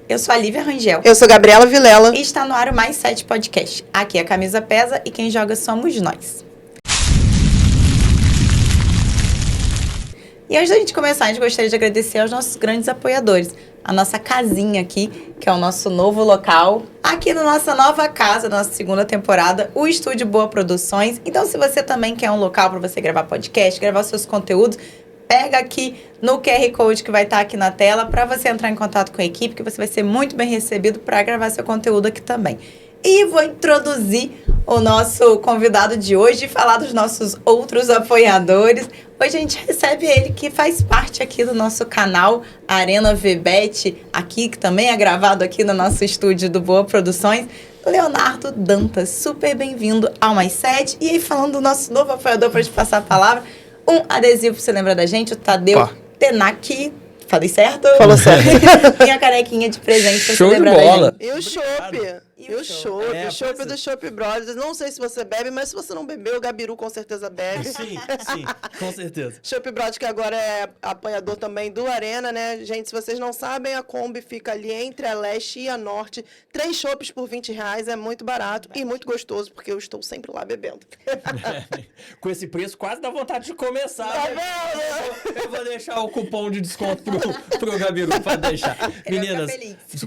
Eu sou a Lívia Rangel. Eu sou Gabriela Vilela. E está no ar o Mais 7 Podcast. Aqui a camisa pesa e quem joga somos nós. E antes da gente começar, a gente gostaria de agradecer aos nossos grandes apoiadores. A nossa casinha aqui, que é o nosso novo local. Aqui na nossa nova casa, nossa segunda temporada, o Estúdio Boa Produções. Então, se você também quer um local para você gravar podcast, gravar seus conteúdos, pega aqui no QR Code que vai estar aqui na tela para você entrar em contato com a equipe, que você vai ser muito bem recebido para gravar seu conteúdo aqui também. E vou introduzir o nosso convidado de hoje e falar dos nossos outros apoiadores. Hoje a gente recebe ele, que faz parte aqui do nosso canal Arena VBet, aqui, que também é gravado aqui no nosso estúdio do Boa Produções, Leonardo Dantas. Super bem-vindo ao Mais 7. E aí, falando do nosso novo apoiador, para te passar a palavra, um adesivo, você lembra da gente? O Tadeu Tenaki. Falei certo? Falou certo. E a canequinha de presente, pra Show você de lembrar bola. da gente. E o chopp. E o chopp. O chopp do Chopp Brothers. Não sei se você bebe, mas se você não bebeu, o Gabiru com certeza bebe. Sim, com certeza. Chopp Brothers, que agora é apoiador também do Arena, né? Gente, se vocês não sabem, a Kombi fica ali entre a Leste e a Norte. 3 chopps por R$20 é muito barato e muito gostoso, porque eu estou sempre lá bebendo. Com esse preço, quase dá vontade de começar. Tá né? vendo? Eu vou deixar o cupom de desconto pro Gabiru, para deixar. Meninas,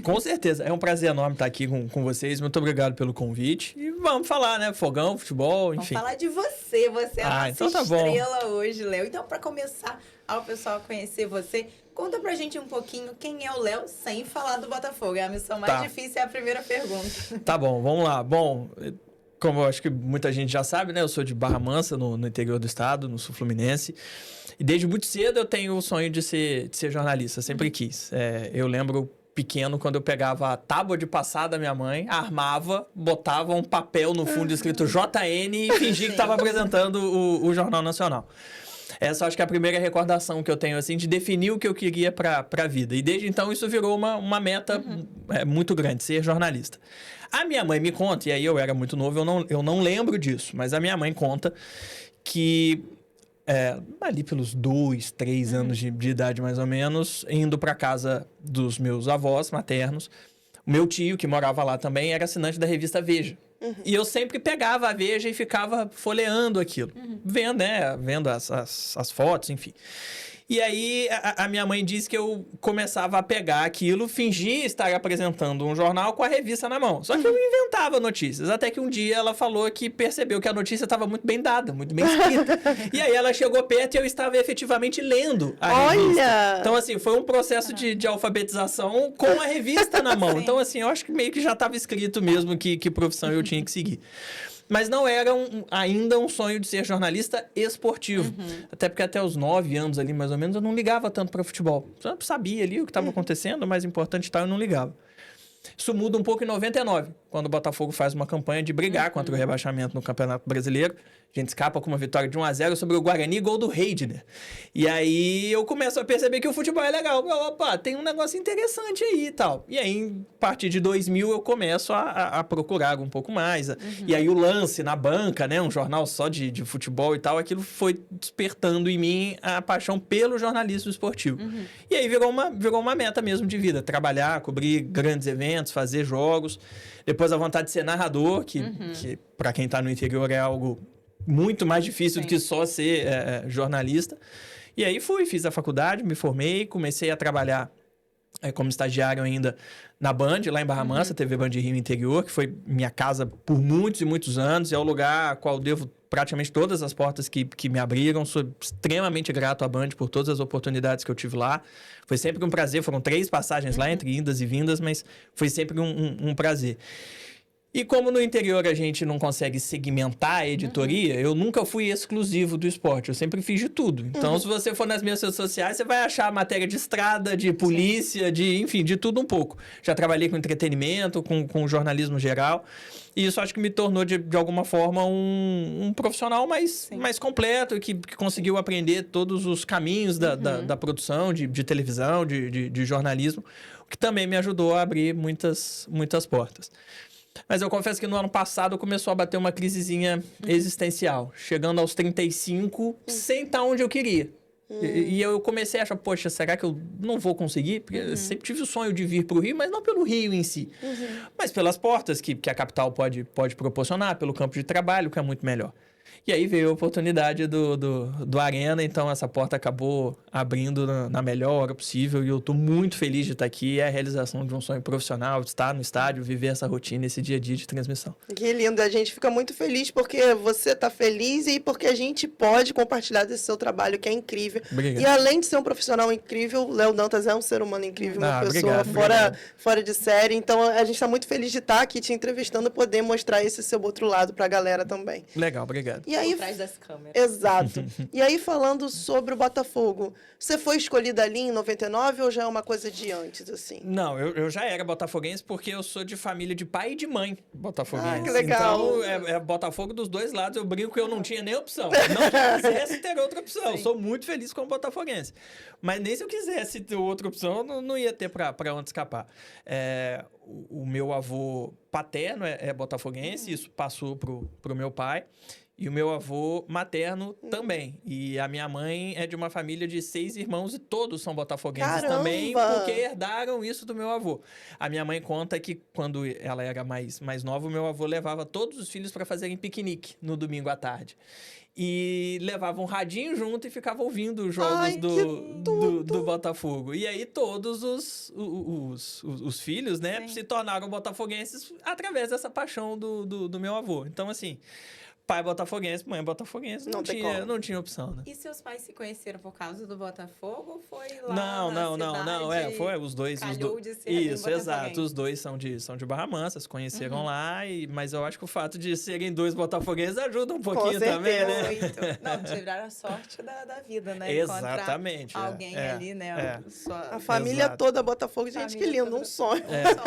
com certeza, é um prazer enorme estar aqui com vocês. Muito obrigado pelo convite. E vamos falar, né? Fogão, futebol, enfim. Vamos falar de você. Você é a nossa então tá estrela hoje, Léo. Então, para começar, ao pessoal conhecer você, conta pra gente um pouquinho quem é o Léo, sem falar do Botafogo. É a missão mais difícil, é a primeira pergunta. Tá bom, vamos lá. Bom, como eu acho que muita gente já sabe, né? Eu sou de Barra Mansa, no interior do estado, no sul fluminense. E desde muito cedo eu tenho o sonho de ser jornalista, sempre quis. Eu lembro pequeno, quando eu pegava a tábua de passar da minha mãe, armava, botava um papel no fundo escrito JN e fingia que estava apresentando o Jornal Nacional. Essa acho que é a primeira recordação que eu tenho, assim, de definir o que eu queria para a vida. E desde então isso virou uma meta muito grande, ser jornalista. A minha mãe me conta, e aí eu era muito novo, eu não lembro disso, mas a minha mãe conta que ali pelos 2, 3 anos de idade, mais ou menos, indo para casa dos meus avós maternos, o meu tio, que morava lá também, era assinante da revista Veja. E eu sempre pegava a Veja e ficava folheando aquilo, vendo as fotos, enfim. E aí, a minha mãe disse que eu começava a pegar aquilo, fingia estar apresentando um jornal com a revista na mão. Só que eu inventava notícias. Até que um dia ela falou que percebeu que a notícia estava muito bem dada, muito bem escrita. E aí ela chegou perto e eu estava efetivamente lendo a revista. Olha! Então, assim, foi um processo de alfabetização com a revista na mão. Então, assim, eu acho que meio que já estava escrito mesmo que profissão eu tinha que seguir. Mas não era ainda um sonho de ser jornalista esportivo. Até porque até os 9 anos ali, mais ou menos, eu não ligava tanto para futebol. Eu sabia ali o que estava acontecendo, o mais importante tal, eu não ligava. Isso muda um pouco em 99, quando o Botafogo faz uma campanha de brigar contra o rebaixamento no Campeonato Brasileiro. A gente escapa com uma vitória de 1-0 sobre o Guarani, gol do Reidner. E aí eu começo a perceber que o futebol é legal. Opa, tem um negócio interessante aí e tal. E aí, a partir de 2000, eu começo a procurar um pouco mais. E aí o Lance na banca, né? Um jornal só de futebol e tal, aquilo foi despertando em mim a paixão pelo jornalismo esportivo. E aí virou uma meta mesmo de vida. Trabalhar, cobrir grandes eventos, fazer jogos. Depois a vontade de ser narrador, que para quem está no interior é algo muito mais difícil do que só ser jornalista. E aí fiz a faculdade, me formei, comecei a trabalhar como estagiário ainda na Band, lá em Barra Mansa, TV Band Rio Interior, que foi minha casa por muitos e muitos anos, e é o lugar a qual devo praticamente todas as portas que me abriram. Sou extremamente grato à Band por todas as oportunidades que eu tive lá. Foi sempre um prazer, foram 3 passagens lá, entre indas e vindas, mas foi sempre um prazer. E como no interior a gente não consegue segmentar a editoria, eu nunca fui exclusivo do esporte. Eu sempre fiz de tudo. Então, se você for nas minhas redes sociais, você vai achar matéria de estrada, de polícia, enfim, de tudo um pouco. Já trabalhei com entretenimento, com jornalismo geral. E isso acho que me tornou, de alguma forma, um profissional mais completo, que conseguiu aprender todos os caminhos da produção, de televisão, de jornalismo, o que também me ajudou a abrir muitas portas. Mas eu confesso que no ano passado começou a bater uma crisezinha existencial. Chegando aos 35, sem estar onde eu queria. E eu comecei a achar, poxa, será que eu não vou conseguir? Porque eu sempre tive o sonho de vir para o Rio, mas não pelo Rio em si. Mas pelas portas que a capital pode proporcionar, pelo campo de trabalho, que é muito melhor. E aí veio a oportunidade do Arena, então essa porta acabou abrindo na melhor hora possível e eu estou muito feliz de estar aqui. É a realização de um sonho profissional, de estar no estádio, viver essa rotina, esse dia a dia de transmissão. Que lindo, a gente fica muito feliz porque você está feliz e porque a gente pode compartilhar desse seu trabalho que é incrível. Obrigado. E além de ser um profissional incrível, o Léo Dantas é um ser humano incrível, uma pessoa fora de série. Então a gente está muito feliz de estar aqui te entrevistando e poder mostrar esse seu outro lado para a galera também. Legal, obrigado. E aí, Por trás das câmeras. exato. E aí, falando sobre o Botafogo, você foi escolhida ali em 99 ou já é uma coisa de antes, assim? Não, eu já era botafoguense porque eu sou de família de pai e de mãe botafoguense. Ah, que legal. Então, é Botafogo dos dois lados. Eu brinco que eu não tinha nem opção. Não que eu quisesse ter outra opção. Sim. Eu sou muito feliz como botafoguense. Mas nem se eu quisesse ter outra opção, eu não ia ter para onde escapar. O meu avô paterno é botafoguense, isso passou pro meu pai. E o meu avô materno também. E a minha mãe é de uma família de 6 irmãos e todos são botafoguenses também, porque herdaram isso do meu avô. A minha mãe conta que quando ela era mais nova, o meu avô levava todos os filhos para fazerem piquenique no domingo à tarde. E levava um radinho junto e ficava ouvindo os jogos do Botafogo. E aí todos os filhos, né, se tornaram botafoguenses através dessa paixão do meu avô. Então, assim... Pai botafoguense, mãe botafoguense, não tinha opção, né? E seus pais se conheceram por causa do Botafogo ou foi lá Não, foi os dois. Calhou de ser Isso, exato. Os dois são de Barra Mansa, se conheceram lá, mas eu acho que o fato de serem dois botafoguenses ajuda um pouquinho também, né? Muito. Não, tiveram a sorte da vida, né? Exatamente. Encontrar alguém ali, né? A família toda Botafogo, gente, que lindo, um sonho.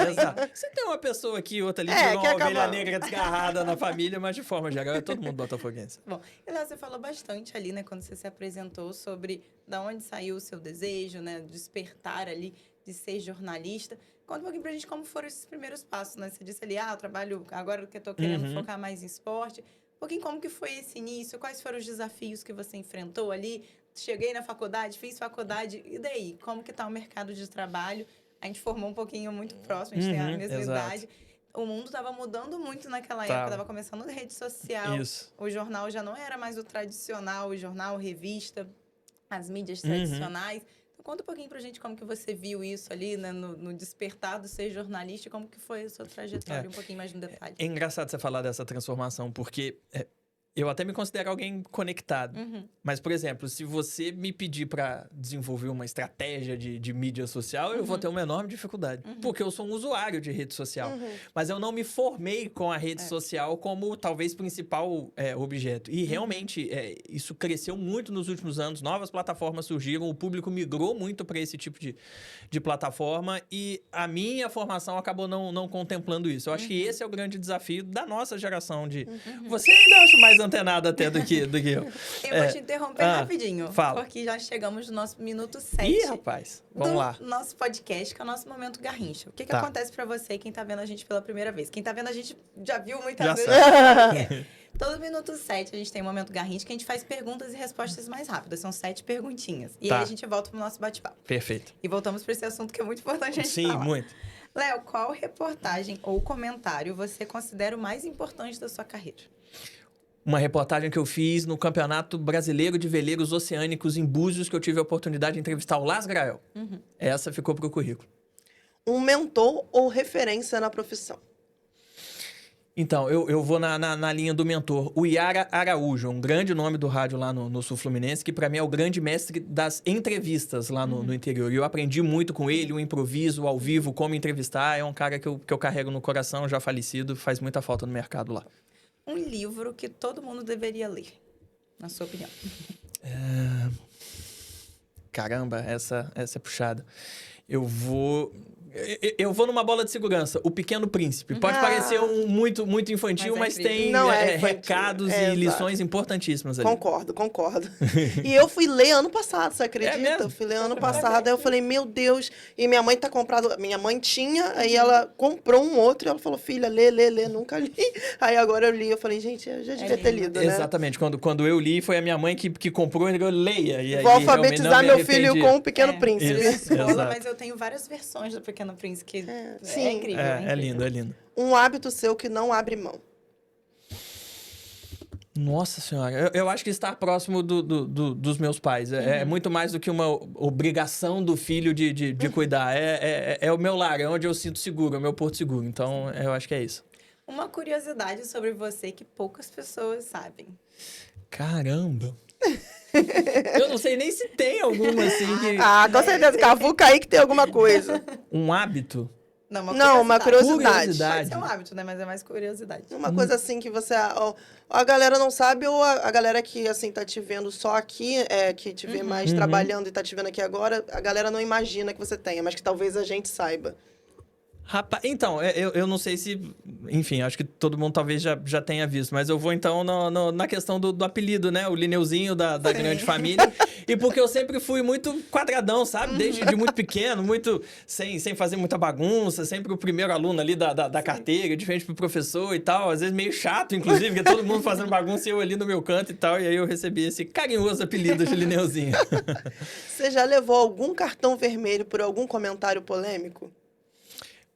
Exato. Você tem uma pessoa aqui e outra ali, que uma ovelha negra desgarrada na família, mas de forma geral é todo mundo botafoguense. Bom, e lá você falou bastante ali, né, quando você se apresentou sobre da onde saiu o seu desejo, né, despertar ali de ser jornalista. Conta um pouquinho pra gente como foram esses primeiros passos, né? Você disse ali, eu trabalho agora que eu tô querendo focar mais em esporte. Um pouquinho como que foi esse início, quais foram os desafios que você enfrentou ali? Cheguei na faculdade, fiz faculdade, e daí? Como que tá o mercado de trabalho? A gente formou um pouquinho muito próximo, a gente tem a mesma idade. O mundo estava mudando muito naquela época, estava começando rede social. Isso. O jornal já não era mais o tradicional, o jornal, revista, as mídias tradicionais. Então, conta um pouquinho pra gente como que você viu isso ali, né, no despertar do ser jornalista e como que foi a sua trajetória, um pouquinho mais no detalhe. É engraçado você falar dessa transformação, porque... eu até me considero alguém conectado. Mas, por exemplo, se você me pedir para desenvolver uma estratégia de mídia social, eu vou ter uma enorme dificuldade. Porque eu sou um usuário de rede social. Mas eu não me formei com a rede social como, talvez, principal objeto. E, realmente, isso cresceu muito nos últimos anos. Novas plataformas surgiram, o público migrou muito para esse tipo de plataforma. E a minha formação acabou não contemplando isso. Eu acho que esse é o grande desafio da nossa geração de... Você ainda acha mais antenado até do que eu. Eu vou te interromper rapidinho. Fala. Porque já chegamos no nosso minuto 7. Ih, rapaz. Vamos lá. Nosso podcast, que é o nosso Momento Garrincha. O que acontece pra você, quem tá vendo a gente pela primeira vez? Quem tá vendo a gente já viu muitas vezes. Todo minuto 7 a gente tem um Momento Garrincha que a gente faz perguntas e respostas mais rápidas. São 7 perguntinhas. E aí a gente volta pro nosso bate-papo. Perfeito. E voltamos pra esse assunto que é muito importante a gente Sim, falar. muito. Léo, qual reportagem ou comentário você considera o mais importante da sua carreira? Uma reportagem que eu fiz no Campeonato Brasileiro de Veleiros Oceânicos em Búzios, que eu tive a oportunidade de entrevistar o Las Grael. Essa ficou pro currículo. Um mentor ou referência na profissão? Então, eu vou na linha do mentor. O Yara Araújo, um grande nome do rádio lá no Sul Fluminense, que para mim é o grande mestre das entrevistas lá no interior. E eu aprendi muito com ele, o improviso, ao vivo, como entrevistar. É um cara que eu carrego no coração, já falecido, faz muita falta no mercado lá. Um livro que todo mundo deveria ler, na sua opinião. Caramba, essa é puxada. Eu vou Eu vou numa bola de segurança, O Pequeno Príncipe. Pode parecer muito, muito infantil, mas tem recados e lições importantíssimas ali. Concordo. E eu fui ler ano passado, você acredita? mesmo? Eu fui ler ano passado, aí eu falei, meu Deus. E minha mãe tá comprado. Minha mãe tinha, aí ela comprou um outro, e ela falou, filha, lê, nunca li. Aí agora eu li, eu falei, gente, eu já devia ter lido, né? Exatamente. Quando eu li, foi a minha mãe que comprou e eu leia. E aí, vou alfabetizar meu filho com O Pequeno Príncipe. Isso, escola, mas eu tenho várias versões do Pequeno Príncipe, que é incrível. É lindo, é lindo. Um hábito seu que não abre mão. Nossa Senhora, eu acho que estar próximo dos meus pais é muito mais do que uma obrigação do filho de cuidar. É o meu lar, é onde eu sinto seguro, é o meu porto seguro. Então, eu acho que é isso. Uma curiosidade sobre você que poucas pessoas sabem. Caramba! Eu não sei nem se tem alguma assim que... Com certeza, cavuca aí que tem alguma coisa. Um hábito? Não, uma curiosidade. Pode ser um hábito, né? Mas é mais curiosidade. Uma coisa assim que você... a galera não sabe, ou a galera que, assim, tá te vendo só aqui, que te vê mais trabalhando e tá te vendo aqui agora, a galera não imagina que você tenha, mas que talvez a gente saiba. Rapaz, então, eu não sei se... Enfim, acho que todo mundo talvez já tenha visto. Mas eu vou, então, na questão do apelido, né? O Lineuzinho da grande família. E porque eu sempre fui muito quadradão, sabe? Desde de muito pequeno, muito... Sem fazer muita bagunça. Sempre o primeiro aluno ali da carteira, diferente pro professor e tal. Às vezes meio chato, inclusive, porque todo mundo fazendo bagunça e eu ali no meu canto e tal. E aí eu recebi esse carinhoso apelido de Lineuzinho. Você já levou algum cartão vermelho por algum comentário polêmico?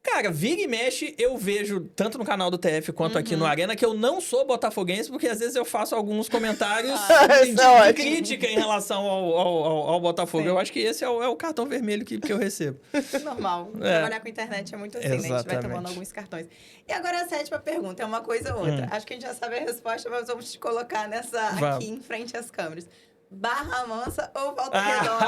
Cara, vira e mexe, eu vejo, tanto no canal do TF quanto aqui no Arena, que eu não sou botafoguense, porque às vezes eu faço alguns comentários de crítica em relação ao Botafogo. Sim. Eu acho que esse é o cartão vermelho que eu recebo. Normal. Trabalhar com internet é muito assim, Exatamente. né? A gente vai tomando alguns cartões. E agora a sétima pergunta, é uma coisa ou outra. Acho que a gente já sabe a resposta, mas vamos te colocar aqui em frente às câmeras. Barra Mansa ou Volta Redonda?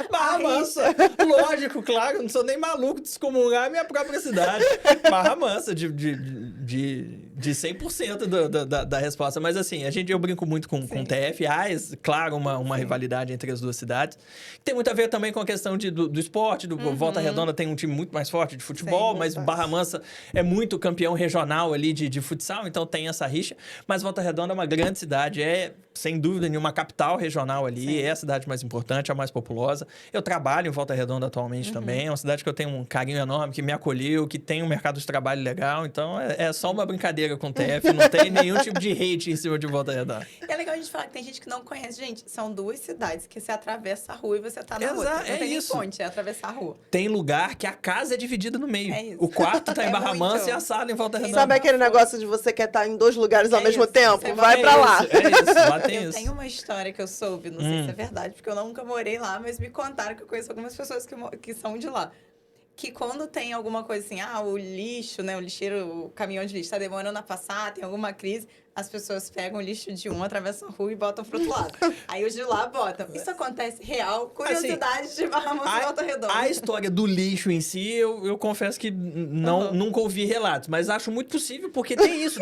Barra Mansa. Lógico, claro. Não sou nem maluco de excomungar a minha própria cidade. Barra Mansa, de 100% da resposta. Mas assim, eu brinco muito com o TF. Claro, uma rivalidade entre as duas cidades. Tem muito a ver também com a questão do esporte. Volta Redonda tem um time muito mais forte de futebol, mas Barra Mansa é muito campeão regional ali de futsal, então tem essa rixa. Mas Volta Redonda é uma grande cidade, sem dúvida nenhuma, capital regional ali, é a cidade mais importante, a mais populosa. Eu trabalho em Volta Redonda atualmente também, é uma cidade que eu tenho um carinho enorme, que me acolheu, que tem um mercado de trabalho legal, então é só uma brincadeira com o TF, não tem nenhum tipo de hate em cima de Volta Redonda. E é legal a gente falar que tem gente que não conhece. Gente, são duas cidades que você atravessa a rua e você tá na outra. Não tem nem ponte, é atravessar a rua. Tem lugar que a casa é dividida no meio. É isso. O quarto tá em Barra Mansa e a sala em Volta Redonda. Sabe aquele negócio de você quer estar em dois lugares ao mesmo tempo? Vai pra lá. É isso, lá tem isso. Tem uma história que eu soube, não sei se é verdade, porque eu nunca morei lá, mas me contaram que eu conheço algumas pessoas que são de lá. Que quando tem alguma coisa assim, o lixo, né, o lixeiro, o caminhão de lixo tá demorando a passar, tem alguma crise, as pessoas pegam o lixo de um, atravessam a rua e botam pro outro lado. Aí os de lá botam. Isso acontece real, curiosidade de Barra Mansa e Volta Redonda. A história do lixo em si, eu confesso que nunca ouvi relatos, mas acho muito possível, porque tem isso,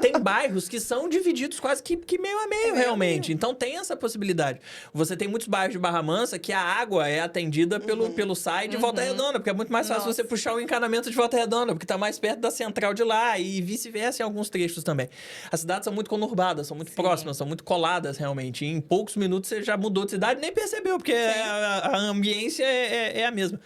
tem bairros que são divididos quase que meio a meio, realmente. Então tem essa possibilidade. Você tem muitos bairros de Barra Mansa que a água é atendida pelo SAI de Volta Redonda, porque é muito mais fácil você puxar o encanamento de Volta Redonda, porque tá mais perto da central de lá, e vice-versa em alguns trechos também. As cidades são muito conurbadas, são muito próximas, são muito coladas realmente. E em poucos minutos você já mudou de cidade e nem percebeu, porque a ambiência é a mesma.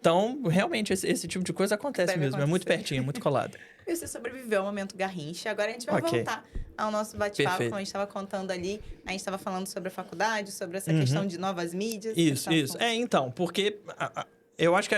Então, realmente, esse tipo de coisa acontece mesmo. É muito pertinho, é muito colado. E você sobreviveu ao momento Garrincha. Agora a gente vai voltar ao nosso bate-papo, como a gente estava contando ali. A gente estava falando sobre a faculdade, sobre essa questão de novas mídias. Isso. Então, porque eu acho que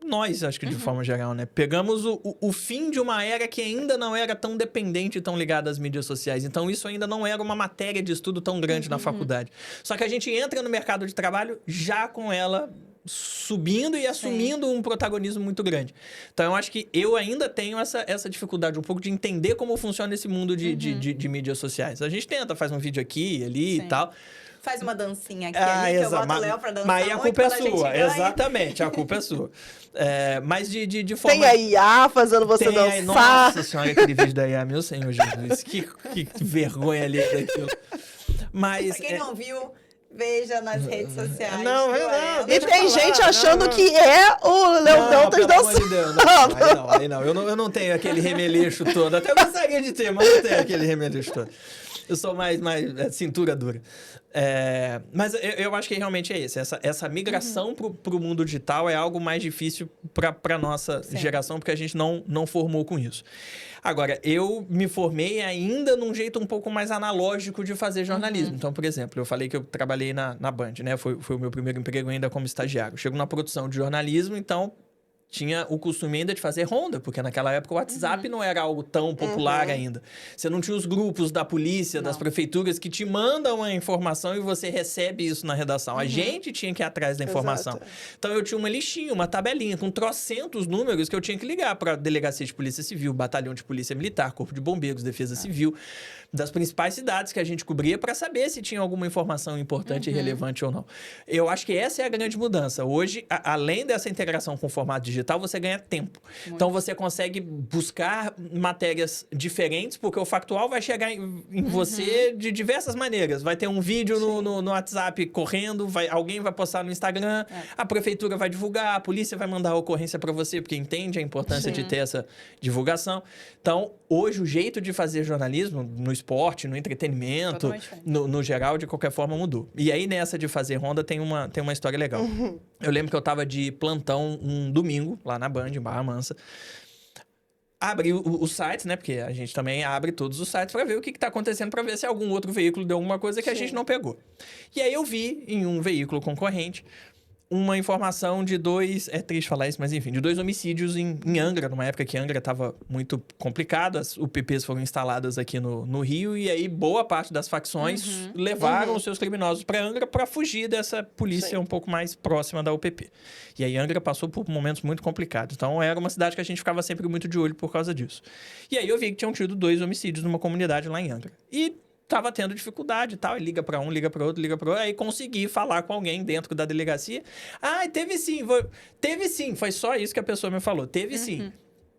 nós, acho que de forma geral, né? Pegamos o fim de uma era que ainda não era tão dependente e tão ligada às mídias sociais. Então, isso ainda não era uma matéria de estudo tão grande na faculdade. Só que a gente entra no mercado de trabalho já com ela subindo e assumindo um protagonismo muito grande. Então, eu acho que eu ainda tenho essa dificuldade um pouco de entender como funciona esse mundo de mídias sociais. A gente faz um vídeo aqui, ali e tal. Faz uma dancinha aqui ali, que eu boto o Léo pra dançar. Mas aí a culpa é sua, exatamente, a culpa é sua. Mas de forma... Tem a IA fazendo você dançar. Nossa senhora, aquele vídeo da IA, meu Senhor Jesus, que vergonha ali daquilo. Mas... Pra quem não viu, Veja nas redes sociais. Não, do não, Arena. E deixa tem eu falar, gente não, achando não. que é o Léo Dantas pelo amor dançando. de Deus, aí não. Eu não tenho aquele remeleixo todo. Até gostaria de ter, mas não tenho aquele remeleixo todo. Eu sou mais cintura dura. Mas eu acho que realmente é isso. Essa migração pro mundo digital é algo mais difícil para nossa geração, porque a gente não formou com isso. Agora, eu me formei ainda num jeito um pouco mais analógico de fazer jornalismo. Então, por exemplo, eu falei que eu trabalhei na Band, né? Foi o meu primeiro emprego ainda como estagiário. Chego na produção de jornalismo, então tinha o costume ainda de fazer ronda, porque naquela época o WhatsApp não era algo tão popular ainda. Você não tinha os grupos da polícia, das prefeituras que te mandam a informação e você recebe isso na redação. A gente tinha que ir atrás da informação. Exato. Então eu tinha uma listinha, uma tabelinha com trocentos números que eu tinha que ligar para Delegacia de Polícia Civil, Batalhão de Polícia Militar, Corpo de Bombeiros, Defesa Civil, das principais cidades que a gente cobria para saber se tinha alguma informação importante e relevante ou não. Eu acho que essa é a grande mudança. Hoje, além dessa integração com o formato digital, você ganha tempo. Então, você consegue buscar matérias diferentes, porque o factual vai chegar em você de diversas maneiras. Vai ter um vídeo no WhatsApp correndo, alguém vai postar no Instagram, a prefeitura vai divulgar, a polícia vai mandar a ocorrência para você, porque entende a importância de ter essa divulgação. Então, hoje, o jeito de fazer jornalismo, no esporte, no entretenimento, no geral, de qualquer forma, mudou. E aí, nessa de fazer ronda, tem uma história legal. Eu lembro que eu tava de plantão um domingo, lá na Band, em Barra Mansa. Abri os sites, né? Porque a gente também abre todos os sites para ver o que tá acontecendo, para ver se algum outro veículo deu alguma coisa que a gente não pegou. E aí eu vi em um veículo concorrente uma informação de é triste falar isso, mas enfim, de 2 homicídios em Angra, numa época que Angra estava muito complicada, as UPPs foram instaladas aqui no Rio, e aí boa parte das facções levaram os seus criminosos para Angra para fugir dessa polícia um pouco mais próxima da UPP. E aí Angra passou por momentos muito complicados, então era uma cidade que a gente ficava sempre muito de olho por causa disso. E aí eu vi que tinham tido 2 homicídios numa comunidade lá em Angra. E tava tendo dificuldade e tal, e liga para um, liga para outro, aí consegui falar com alguém dentro da delegacia. Teve sim, foi só isso que a pessoa me falou, teve sim.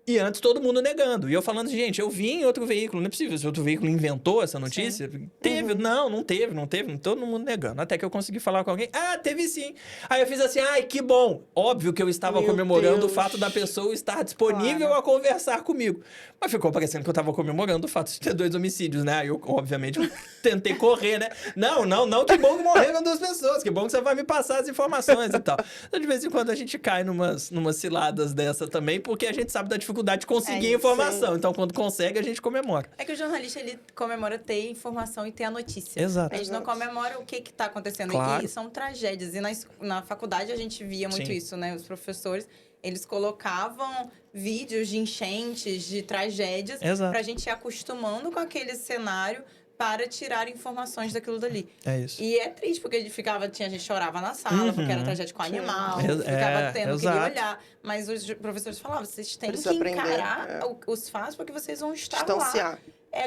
E antes todo mundo negando. E eu falando, gente, eu vi em outro veículo. Não é possível, esse outro veículo inventou essa notícia? Sim. Teve. Não teve. Todo mundo negando. Até que eu consegui falar com alguém. Teve sim. Aí eu fiz assim, que bom. Óbvio que eu estava comemorando o fato da pessoa estar disponível a conversar comigo. Mas ficou parecendo que eu estava comemorando o fato de ter 2 homicídios, né? Aí eu, obviamente, tentei correr, né? Não, que bom que morreram 2 pessoas. Que bom que você vai me passar as informações e tal. Então, de vez em quando, a gente cai numas ciladas dessa também, porque a gente sabe da dificuldade de conseguir informação. Então, quando consegue, a gente comemora. É que o jornalista, ele comemora ter informação e ter a notícia. Exato. A gente não comemora o que está acontecendo. Claro. E são tragédias. E na faculdade, a gente via muito isso, né? Os professores, eles colocavam vídeos de enchentes, de tragédias, para a gente ir acostumando com aquele cenário para tirar informações daquilo dali. É isso. E é triste, porque a gente chorava na sala, porque era tragédia com animal, ficava tendo que olhar. Mas os professores falavam, vocês têm que encarar os fatos, porque vocês vão estar lá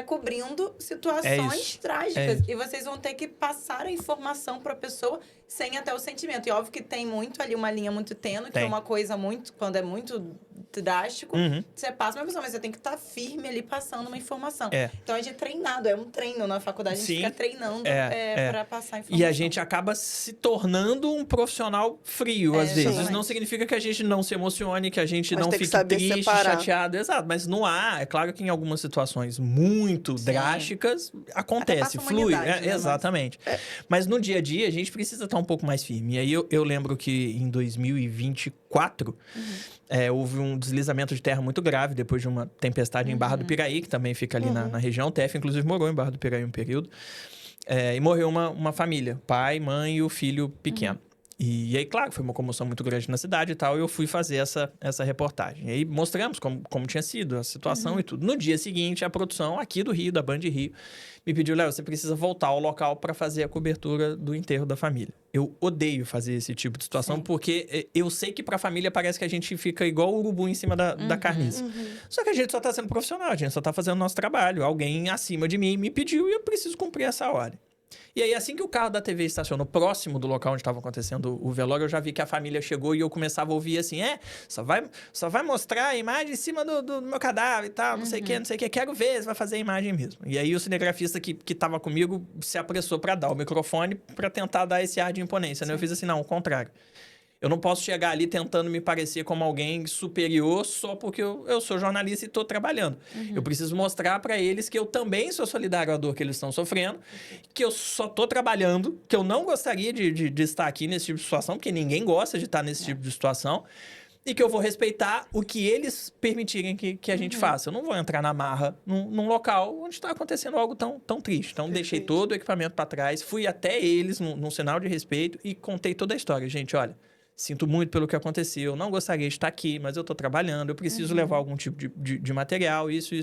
cobrindo situações trágicas. E vocês vão ter que passar a informação para a pessoa sem até o sentimento. E óbvio que tem muito ali, uma linha muito tênue, que é uma coisa muito... Quando é muito drástico, você passa uma pessoa, mas você tem que estar firme ali passando uma informação. Então, a gente é treinado, é um treino na faculdade, a gente fica treinando para passar a informação. E a gente acaba se tornando um profissional frio, às vezes. Isso não significa que a gente não se emocione, que a gente não fique triste, chateado. Exato, mas no ar, é claro que em algumas situações muito drásticas, acontece, flui. Né, exatamente. Mas no dia a dia, a gente precisa estar um pouco mais firme. E aí, eu lembro que em 2024, houve um deslizamento de terra muito grave depois de uma tempestade em Barra do Piraí, que também fica ali na região. O TF, inclusive, morou em Barra do Piraí um período. E morreu uma família, pai, mãe e o filho pequeno. E aí, claro, foi uma comoção muito grande na cidade e tal, e eu fui fazer essa reportagem. E aí mostramos como tinha sido a situação e tudo. No dia seguinte, a produção aqui do Rio, da Band Rio, me pediu, Léo, você precisa voltar ao local para fazer a cobertura do enterro da família. Eu odeio fazer esse tipo de situação, porque eu sei que para a família parece que a gente fica igual o urubu em cima da carniça. Só que a gente só está sendo profissional, a gente só está fazendo o nosso trabalho. Alguém acima de mim me pediu e eu preciso cumprir essa ordem. E aí, assim que o carro da TV estacionou próximo do local onde estava acontecendo o velório, eu já vi que a família chegou e eu começava a ouvir assim, só vai mostrar a imagem em cima do meu cadáver e tal, não sei o que, quero ver se vai fazer a imagem mesmo. E aí o cinegrafista que tava comigo se apressou para dar o microfone para tentar dar esse ar de imponência, né? Eu fiz assim, não, o contrário. Eu não posso chegar ali tentando me parecer como alguém superior só porque eu sou jornalista e estou trabalhando. Eu preciso mostrar para eles que eu também sou solidário à dor que eles estão sofrendo, que eu só estou trabalhando, que eu não gostaria de estar aqui nesse tipo de situação, porque ninguém gosta de estar nesse tipo de situação, e que eu vou respeitar o que eles permitirem que a gente faça. Eu não vou entrar na marra num local onde está acontecendo algo tão triste. Então, deixei todo o equipamento para trás, fui até eles num sinal de respeito e contei toda a história. Gente, olha, sinto muito pelo que aconteceu, não gostaria de estar aqui, mas eu estou trabalhando, eu preciso levar algum tipo de material, isso.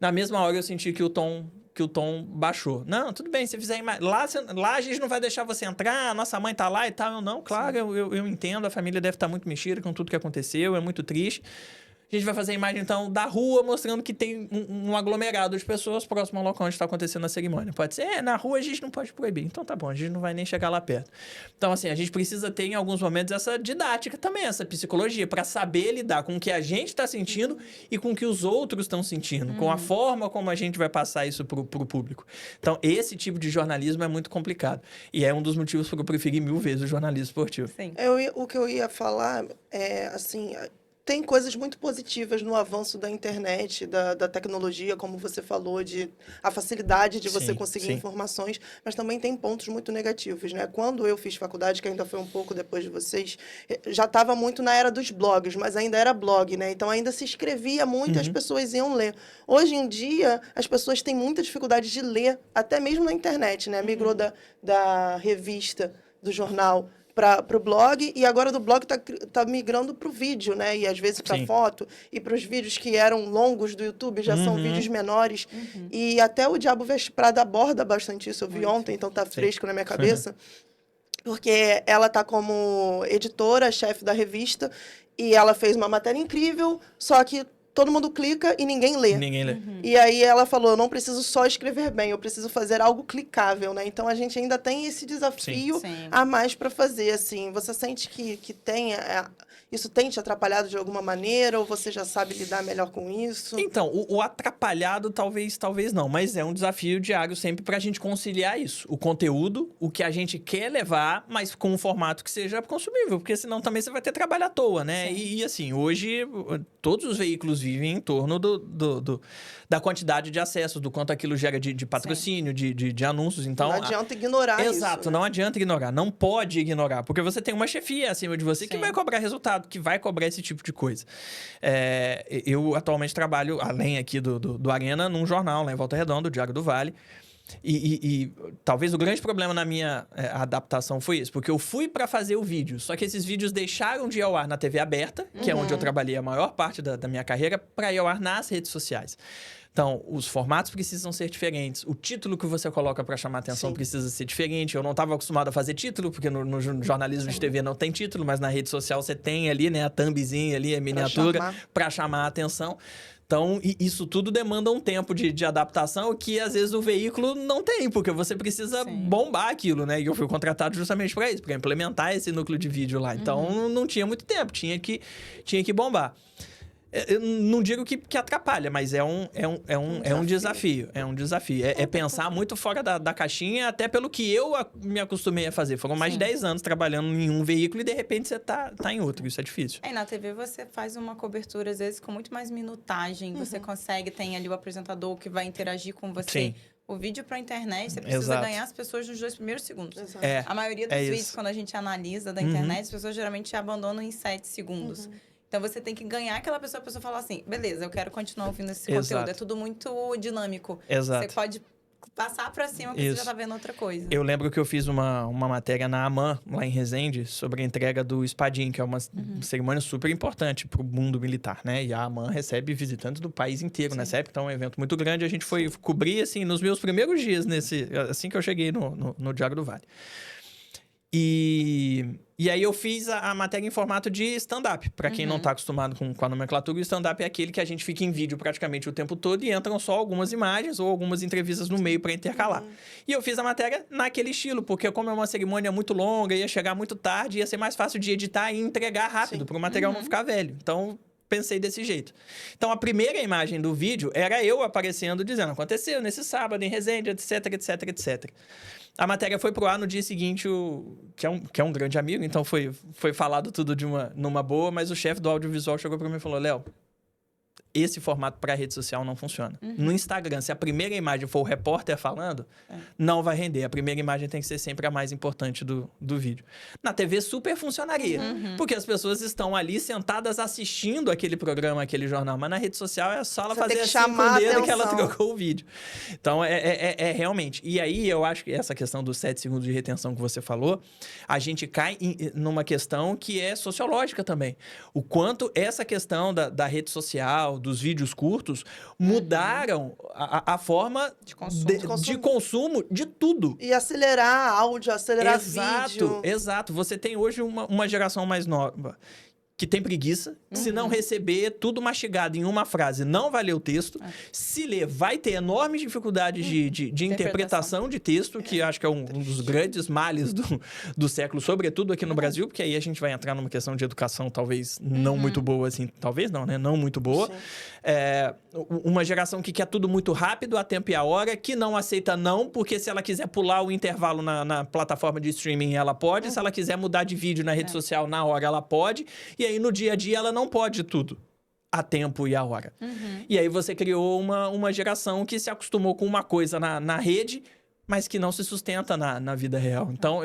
Na mesma hora eu senti que o tom baixou. Não, tudo bem, se fizer imagem. Lá a gente não vai deixar você entrar, a nossa mãe tá lá e tal. Eu não, claro, eu entendo, a família deve estar muito mexida com tudo que aconteceu, é muito triste. A gente vai fazer a imagem, então, da rua, mostrando que tem um aglomerado de pessoas próximo ao local onde está acontecendo a cerimônia. Pode ser, na rua a gente não pode proibir. Então, tá bom, a gente não vai nem chegar lá perto. Então, assim, a gente precisa ter, em alguns momentos, essa didática também, essa psicologia, para saber lidar com o que a gente está sentindo e com o que os outros estão sentindo, com a forma como a gente vai passar isso pro público. Então, esse tipo de jornalismo é muito complicado. E é um dos motivos por eu preferir 1000 vezes o jornalismo esportivo. Sim. O que eu ia falar é, assim... Tem coisas muito positivas no avanço da internet, da tecnologia, como você falou, a facilidade de você conseguir informações, mas também tem pontos muito negativos, né? Quando eu fiz faculdade, que ainda foi um pouco depois de vocês, já estava muito na era dos blogs, mas ainda era blog, né? Então ainda se escrevia muito e as pessoas iam ler. Hoje em dia, as pessoas têm muita dificuldade de ler, até mesmo na internet, né? Migrou da revista, do jornal, para o blog, e agora do blog tá migrando para o vídeo, né? E às vezes para foto, e para os vídeos que eram longos do YouTube, já são vídeos menores. E até o Diabo Veste Prada aborda bastante isso, eu vi ontem, então tá fresco na minha cabeça. Porque ela tá como editora, chefe da revista, e ela fez uma matéria incrível, só que todo mundo clica e ninguém lê. Ninguém lê. E aí ela falou, eu não preciso só escrever bem, eu preciso fazer algo clicável, né? Então a gente ainda tem esse desafio a mais para fazer, assim. Você sente que isso tem te atrapalhado de alguma maneira, ou você já sabe lidar melhor com isso? Então, o atrapalhado talvez não, mas é um desafio diário sempre pra gente conciliar isso. O conteúdo, o que a gente quer levar, mas com um formato que seja consumível, porque senão também você vai ter trabalho à toa, né? E assim, hoje todos os veículos vivem em torno da quantidade de acessos, do quanto aquilo gera de patrocínio, de anúncios. Então, não adianta ignorar isso. Exato, não adianta ignorar. Não pode ignorar, porque você tem uma chefia acima de você que vai cobrar resultado, que vai cobrar esse tipo de coisa. Eu atualmente trabalho, além aqui do Arena, num jornal lá em Volta Redonda, o Diário do Vale. E talvez o grande problema na minha adaptação foi isso, porque eu fui para fazer o vídeo, só que esses vídeos deixaram de ir ao ar na TV aberta, que é onde eu trabalhei a maior parte da minha carreira, para ir ao ar nas redes sociais. Então, os formatos precisam ser diferentes. O título que você coloca para chamar atenção precisa ser diferente. Eu não estava acostumado a fazer título, porque no jornalismo de TV não tem título, mas na rede social você tem ali, né, a thumbzinha ali, a miniatura, para chamar a atenção. Então, isso tudo demanda um tempo de adaptação que, às vezes, o veículo não tem, porque você precisa bombar aquilo, né? E eu fui contratado justamente para isso, para implementar esse núcleo de vídeo lá. Então, não tinha muito tempo, tinha que bombar. Eu não digo que atrapalha, mas é um desafio. É um desafio. É pensar muito fora da caixinha, até pelo que eu me acostumei a fazer. Foram mais de 10 anos trabalhando em um veículo e, de repente, você tá em outro. Isso é difícil. Na TV você faz uma cobertura, às vezes, com muito mais minutagem. Você consegue, tem ali o apresentador que vai interagir com você. Sim. O vídeo para a internet, você precisa ganhar as pessoas nos 2 primeiros segundos. A maioria dos vídeos, quando a gente analisa da internet, as pessoas geralmente abandonam em 7 segundos. Então, você tem que ganhar aquela pessoa, a pessoa fala assim, beleza, eu quero continuar ouvindo esse conteúdo. É tudo muito dinâmico. Exato. Você pode passar pra cima que você já tá vendo outra coisa. Eu lembro que eu fiz uma matéria na AMAN, lá em Resende, sobre a entrega do Espadim, que é uma cerimônia super importante pro mundo militar, né? E a AMAN recebe visitantes do país inteiro nessa época, então é um evento muito grande. A gente foi cobrir, assim, nos meus primeiros dias, assim que eu cheguei no Diário do Vale. E aí eu fiz a matéria em formato de stand-up. Pra quem não tá acostumado com a nomenclatura, o stand-up é aquele que a gente fica em vídeo praticamente o tempo todo e entram só algumas imagens ou algumas entrevistas no meio pra intercalar. E eu fiz a matéria naquele estilo, porque como é uma cerimônia muito longa, ia chegar muito tarde, ia ser mais fácil de editar e entregar rápido, para o material não ficar velho. Então, pensei desse jeito. Então, a primeira imagem do vídeo era eu aparecendo, dizendo, aconteceu nesse sábado, em Resende, etc, etc, etc. A matéria foi pro ar no dia seguinte, que é um grande amigo, então foi falado tudo numa boa, mas o chefe do audiovisual chegou para mim e falou, Léo, esse formato para rede social não funciona. No Instagram, se a primeira imagem for o repórter falando, não vai render. A primeira imagem tem que ser sempre a mais importante do vídeo. Na TV super funcionaria, porque as pessoas estão ali sentadas assistindo aquele programa, aquele jornal, mas na rede social é só ela fazer assim com o dedo que ela trocou o vídeo. Então, é realmente. E aí, eu acho que essa questão dos 7 segundos de retenção que você falou, a gente cai numa questão que é sociológica também. O quanto essa questão da rede social, dos vídeos curtos, mudaram a forma de consumo de tudo. E acelerar áudio, acelerar vídeo. Exato. Você tem hoje uma geração mais nova que tem preguiça, se não receber tudo mastigado em uma frase, não vai ler o texto. Se ler, vai ter enormes dificuldades de interpretação de texto, que acho que é um dos grandes males do século, sobretudo aqui no Brasil, porque aí a gente vai entrar numa questão de educação talvez não muito boa, assim, talvez não, né? Não muito boa. Uma geração que quer tudo muito rápido, a tempo e a hora, que não aceita não, porque se ela quiser pular o intervalo na plataforma de streaming, ela pode. Se ela quiser mudar de vídeo na rede social, na hora ela pode. E aí, no dia a dia, ela não pode tudo. A tempo e a hora. E aí, você criou uma geração que se acostumou com uma coisa na rede, mas que não se sustenta na vida real. Então,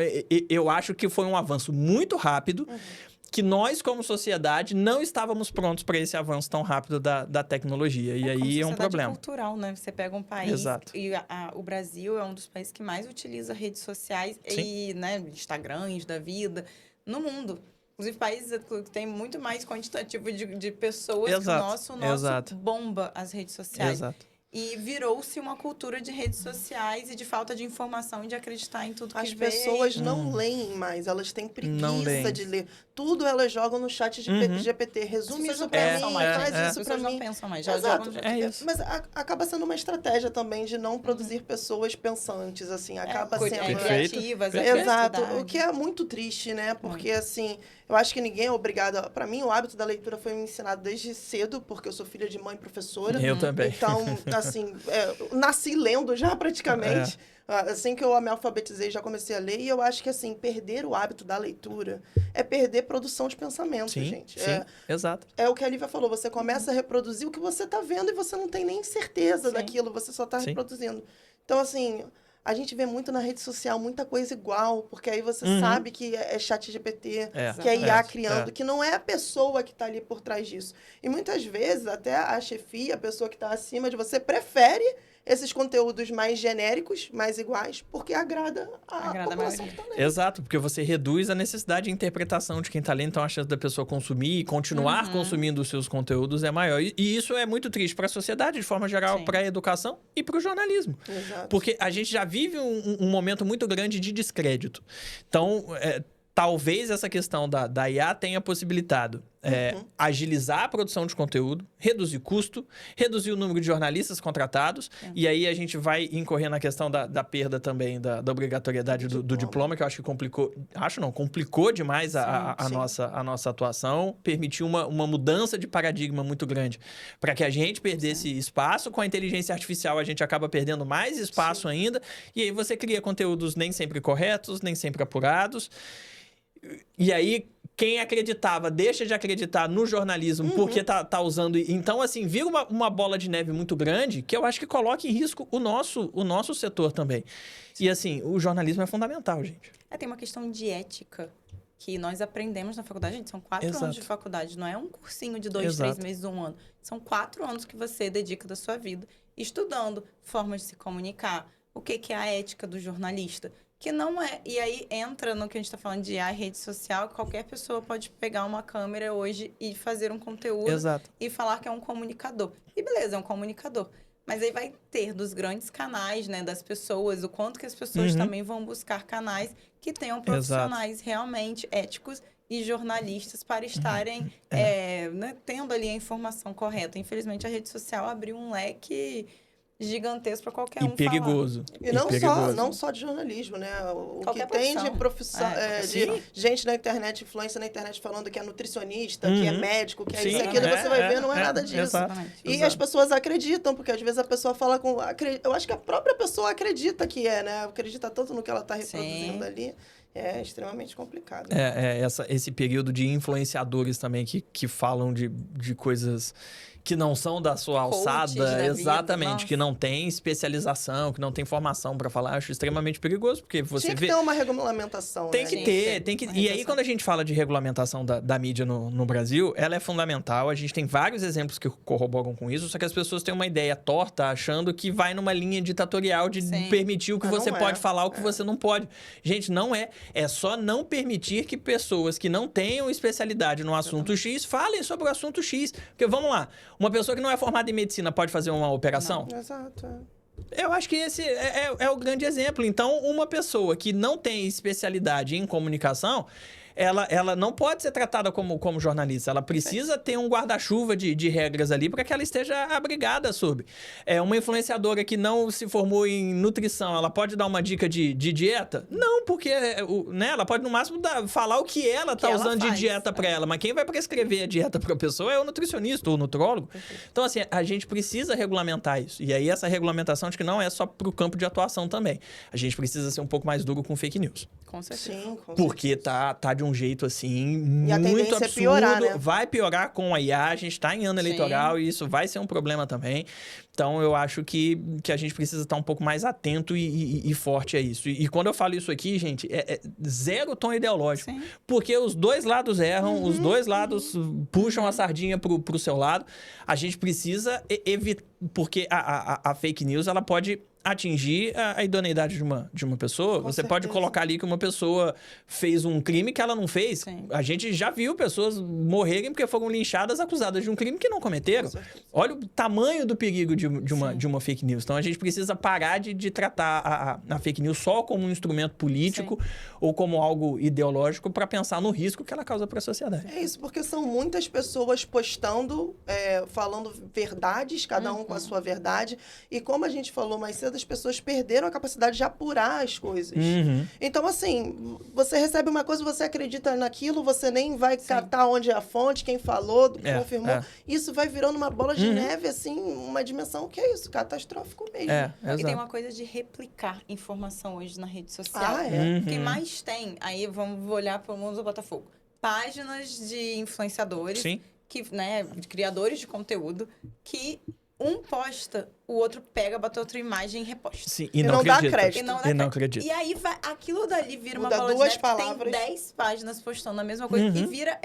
eu acho que foi um avanço muito rápido, que nós, como sociedade, não estávamos prontos para esse avanço tão rápido da tecnologia. E aí é um problema. Cultural, né? Você pega um país... Exato. E o Brasil é um dos países que mais utiliza redes sociais e, né, Instagrams da vida no mundo. Inclusive, países que tem muito mais quantitativo de pessoas que o nosso bomba as redes sociais. Exato. E virou-se uma cultura de redes sociais e de falta de informação e de acreditar em tudo que As vê. pessoas não leem mais, elas têm preguiça de ler. Tudo elas jogam no chat de GPT. Resume isso pra mim, faz isso pra mim. Não pensam mais, já Exato. jogam isso. Mas acaba sendo uma estratégia também de não produzir pessoas pensantes, assim. Acaba sendo... criativas. Exato. O que é muito triste, né? Porque, assim, eu acho que ninguém é obrigado... Pra mim, o hábito da leitura foi me ensinado desde cedo, porque eu sou filha de mãe professora. Eu também. Então, assim, nasci lendo já praticamente. Assim que eu me alfabetizei, já comecei a ler. E eu acho que, assim, perder o hábito da leitura é perder produção de pensamento, gente. Sim, exato. É o que a Lívia falou. Você começa a reproduzir o que você está vendo e você não tem nem certeza daquilo. Você só está reproduzindo. Então, assim... A gente vê muito na rede social muita coisa igual, porque aí você sabe que é chat GPT, que é IA criando, que não é a pessoa que está ali por trás disso. E muitas vezes, até a chefia, a pessoa que está acima de você, prefere esses conteúdos mais genéricos, mais iguais, porque agrada a população que está lendo. Exato, porque você reduz a necessidade de interpretação de quem está lendo, então a chance da pessoa consumir e continuar consumindo os seus conteúdos é maior. E isso é muito triste para a sociedade, de forma geral, para a educação e para o jornalismo. Exato. Porque a gente já vive um momento muito grande de descrédito. Então, talvez essa questão da IA tenha possibilitado agilizar a produção de conteúdo, reduzir custo, reduzir o número de jornalistas contratados, e aí a gente vai incorrer na questão da perda também da obrigatoriedade do diploma, que eu acho que complicou demais a nossa atuação, permitiu uma mudança de paradigma muito grande. Para que a gente perdesse espaço, com a inteligência artificial a gente acaba perdendo mais espaço ainda, e aí você cria conteúdos nem sempre corretos, nem sempre apurados, e aí quem acreditava deixa de acreditar no jornalismo porque tá usando... Então, assim, vira uma bola de neve muito grande que eu acho que coloca em risco o nosso setor também. E, assim, o jornalismo é fundamental, gente. Tem uma questão de ética que nós aprendemos na faculdade. Gente, são 4 anos de faculdade. Não é um cursinho de 2, 3 meses, 1 ano. São 4 anos que você dedica da sua vida estudando formas de se comunicar. O que é a ética do jornalista? Que não é... E aí entra no que a gente está falando de AI, rede social, que qualquer pessoa pode pegar uma câmera hoje e fazer um conteúdo e falar que é um comunicador. E beleza, é um comunicador. Mas aí vai ter dos grandes canais, né, das pessoas, o quanto que as pessoas também vão buscar canais que tenham profissionais realmente éticos e jornalistas para estarem né, tendo ali a informação correta. Infelizmente, a rede social abriu um leque gigantesco para qualquer um perigoso. falar. E não só de jornalismo, né? O Qualquer que tem de profissão. de gente na internet, influência na internet falando que é nutricionista, que é médico, que é isso e aquilo, É, você vai ver, não é nada disso. Exatamente. E as pessoas acreditam, porque às vezes a pessoa fala com... Eu acho que a própria pessoa acredita que é, né? Acredita tanto no que ela está reproduzindo ali. É extremamente complicado. Esse período de influenciadores também que falam de coisas que não são da sua alçada, exatamente, que não tem especialização, que não tem formação para falar, acho extremamente perigoso, porque você Tinha que ter uma regulamentação, tem né? que ter, tem que... E aí, quando a gente fala de regulamentação da mídia no Brasil, ela é fundamental, a gente tem vários exemplos que corroboram com isso, só que as pessoas têm uma ideia torta, achando que vai numa linha ditatorial de permitir o que você pode falar, o que você não pode. Gente, não é. É só não permitir que pessoas que não tenham especialidade no assunto X falem sobre o assunto X. Porque, vamos lá, uma pessoa que não é formada em medicina pode fazer uma operação? Não. Exato. Eu acho que esse é o grande exemplo. Então, uma pessoa que não tem especialidade em comunicação, ela não pode ser tratada como jornalista. Ela precisa ter um guarda-chuva de regras ali para que ela esteja abrigada sobre. Uma influenciadora que não se formou em nutrição, ela pode dar uma dica de dieta? Não, porque né, ela pode no máximo falar o que ela está usando de dieta para ela. Mas quem vai prescrever a dieta para a pessoa é o nutricionista ou o nutrólogo. Então, assim, a gente precisa regulamentar isso. E aí, essa regulamentação acho que não é só para o campo de atuação também. A gente precisa ser um pouco mais duro com fake news. Com certeza. Sim, com Porque certeza. tá de um jeito assim, E a muito tendência absurdo. é piorar, né? Vai piorar com a IA, a gente tá em ano eleitoral e isso vai ser um problema também. Então eu acho que a gente precisa estar um pouco mais atento e forte a isso. E quando eu falo isso aqui, gente, é zero tom ideológico. Sim. Porque os dois lados erram, os dois lados puxam a sardinha pro seu lado. A gente precisa evitar, porque a fake news, ela pode atingir a idoneidade de uma pessoa. Com Você certeza. pode colocar ali que uma pessoa fez um crime que ela não fez. Sim. A gente já viu pessoas morrerem porque foram linchadas acusadas de um crime que não cometeram. Olha o tamanho do perigo de uma fake news. Então a gente precisa parar de tratar a fake news só como um instrumento político ou como algo ideológico para pensar no risco que ela causa para a sociedade. É isso, porque são muitas pessoas postando, falando verdades, cada um com a sua verdade. E como a gente falou mais cedo, as pessoas perderam a capacidade de apurar as coisas. Então, assim, você recebe uma coisa, você acredita naquilo, você nem vai catar onde é a fonte, quem falou, confirmou. Isso vai virando uma bola de neve, assim, uma dimensão que é isso, catastrófico mesmo. E tem uma coisa de replicar informação hoje na rede social. O que mais tem, aí vamos olhar para o mundo do Botafogo. Páginas de influenciadores, né, de criadores de conteúdo, que um posta, o outro pega, bota outra imagem e reposta. Sim, e não dá crédito. E não acredita. E aí, aquilo dali vira Muda uma bola duas de neve, palavras. tem 10 páginas postando a mesma coisa. E vira,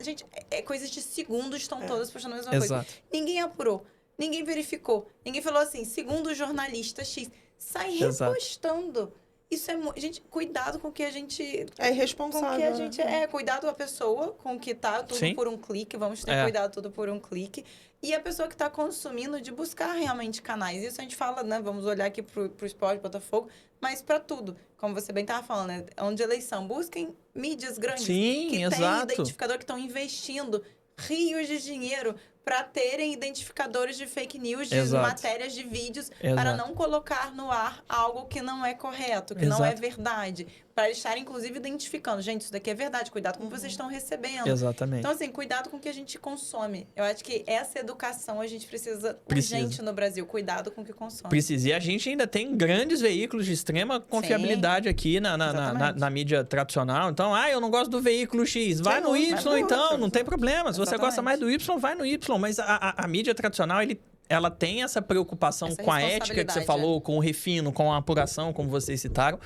gente, coisas de segundos, estão todas postando a mesma coisa. Ninguém apurou, ninguém verificou. Ninguém falou assim, segundo o jornalista X. Sai repostando. Isso é gente, cuidado com o que a gente... É irresponsável. Com o que a gente cuidado a pessoa com o que tá tudo por um clique. Vamos ter cuidado tudo por um clique. E a pessoa que está consumindo de buscar realmente canais. Isso a gente fala, né? Vamos olhar aqui pro esporte, Botafogo, mas para tudo. Como você bem estava falando, né? Onde eleição. Busquem mídias grandes que têm identificador, que estão investindo rios de dinheiro para terem identificadores de fake news, de matérias, de vídeos, para não colocar no ar algo que não é correto, que não é verdade. Para estar, inclusive, identificando. Gente, isso daqui é verdade, cuidado com o que vocês estão recebendo. Exatamente. Então, assim, cuidado com o que a gente consome. Eu acho que essa educação a gente precisa urgente no Brasil. Cuidado com o que consome. Precisa. E a gente ainda tem grandes veículos de extrema confiabilidade aqui na mídia tradicional. Então, eu não gosto do veículo X. Vai no Y, então, não tem problema. Se você gosta mais do Y, vai no Y. Mas a mídia tradicional, ela tem essa preocupação com a ética que você falou, com o refino, com a apuração, como vocês citaram,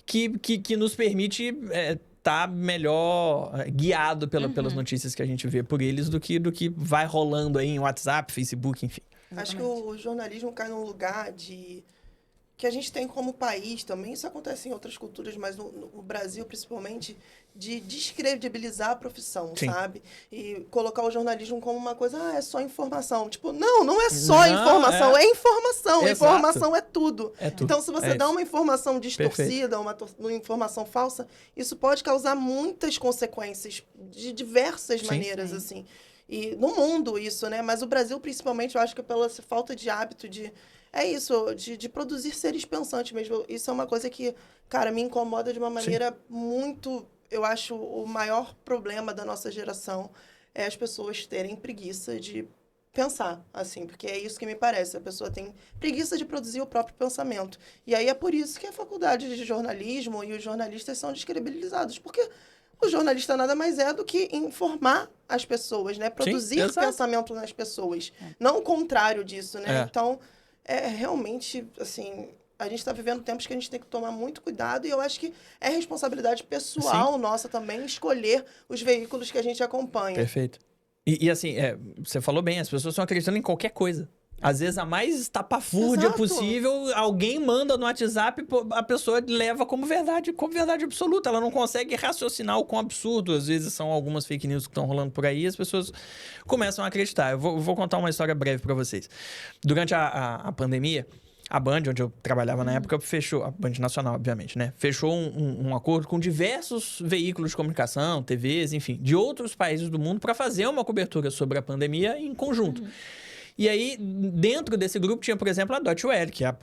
que nos permite tá melhor guiado pelas notícias que a gente vê por eles do que vai rolando aí em WhatsApp, Facebook, enfim. Acho que o jornalismo cai num lugar de que a gente tem como país também, isso acontece em outras culturas, mas no Brasil, principalmente, de descredibilizar a profissão, Sim. sabe? E colocar o jornalismo como uma coisa, é só informação. Tipo, não é só informação, é informação. Exato. Informação é tudo. É tudo. Então, se você É dá isso. uma informação distorcida, uma informação falsa, isso pode causar muitas consequências de diversas Sim. maneiras, assim. E no mundo isso, né? Mas o Brasil, principalmente, eu acho que pela falta de hábito é isso, de produzir seres pensantes mesmo. Isso é uma coisa que, cara, me incomoda de uma maneira muito... Eu acho o maior problema da nossa geração é as pessoas terem preguiça de pensar, assim, porque é isso que me parece. A pessoa tem preguiça de produzir o próprio pensamento. E aí é por isso que a faculdade de jornalismo e os jornalistas são descredibilizados, porque o jornalista nada mais é do que informar as pessoas, né? Produzir pensamento nas pessoas. Não o contrário disso, né? Então, realmente, assim... A gente está vivendo tempos que a gente tem que tomar muito cuidado e eu acho que é responsabilidade pessoal nossa também escolher os veículos que a gente acompanha. Perfeito. E assim, você falou bem, as pessoas estão acreditando em qualquer coisa. Às vezes, a mais estapafúrdia possível, alguém manda no WhatsApp, a pessoa leva como verdade absoluta. Ela não consegue raciocinar o quão absurdo. Às vezes, são algumas fake news que estão rolando por aí e as pessoas começam a acreditar. Eu vou contar uma história breve para vocês. Durante a pandemia... A Band, onde eu trabalhava na época, fechou... A Band Nacional, obviamente, né? Fechou um acordo com diversos veículos de comunicação, TVs, enfim, de outros países do mundo para fazer uma cobertura sobre a pandemia em conjunto. E aí, dentro desse grupo, tinha, por exemplo, a Deutsche Welle, que é a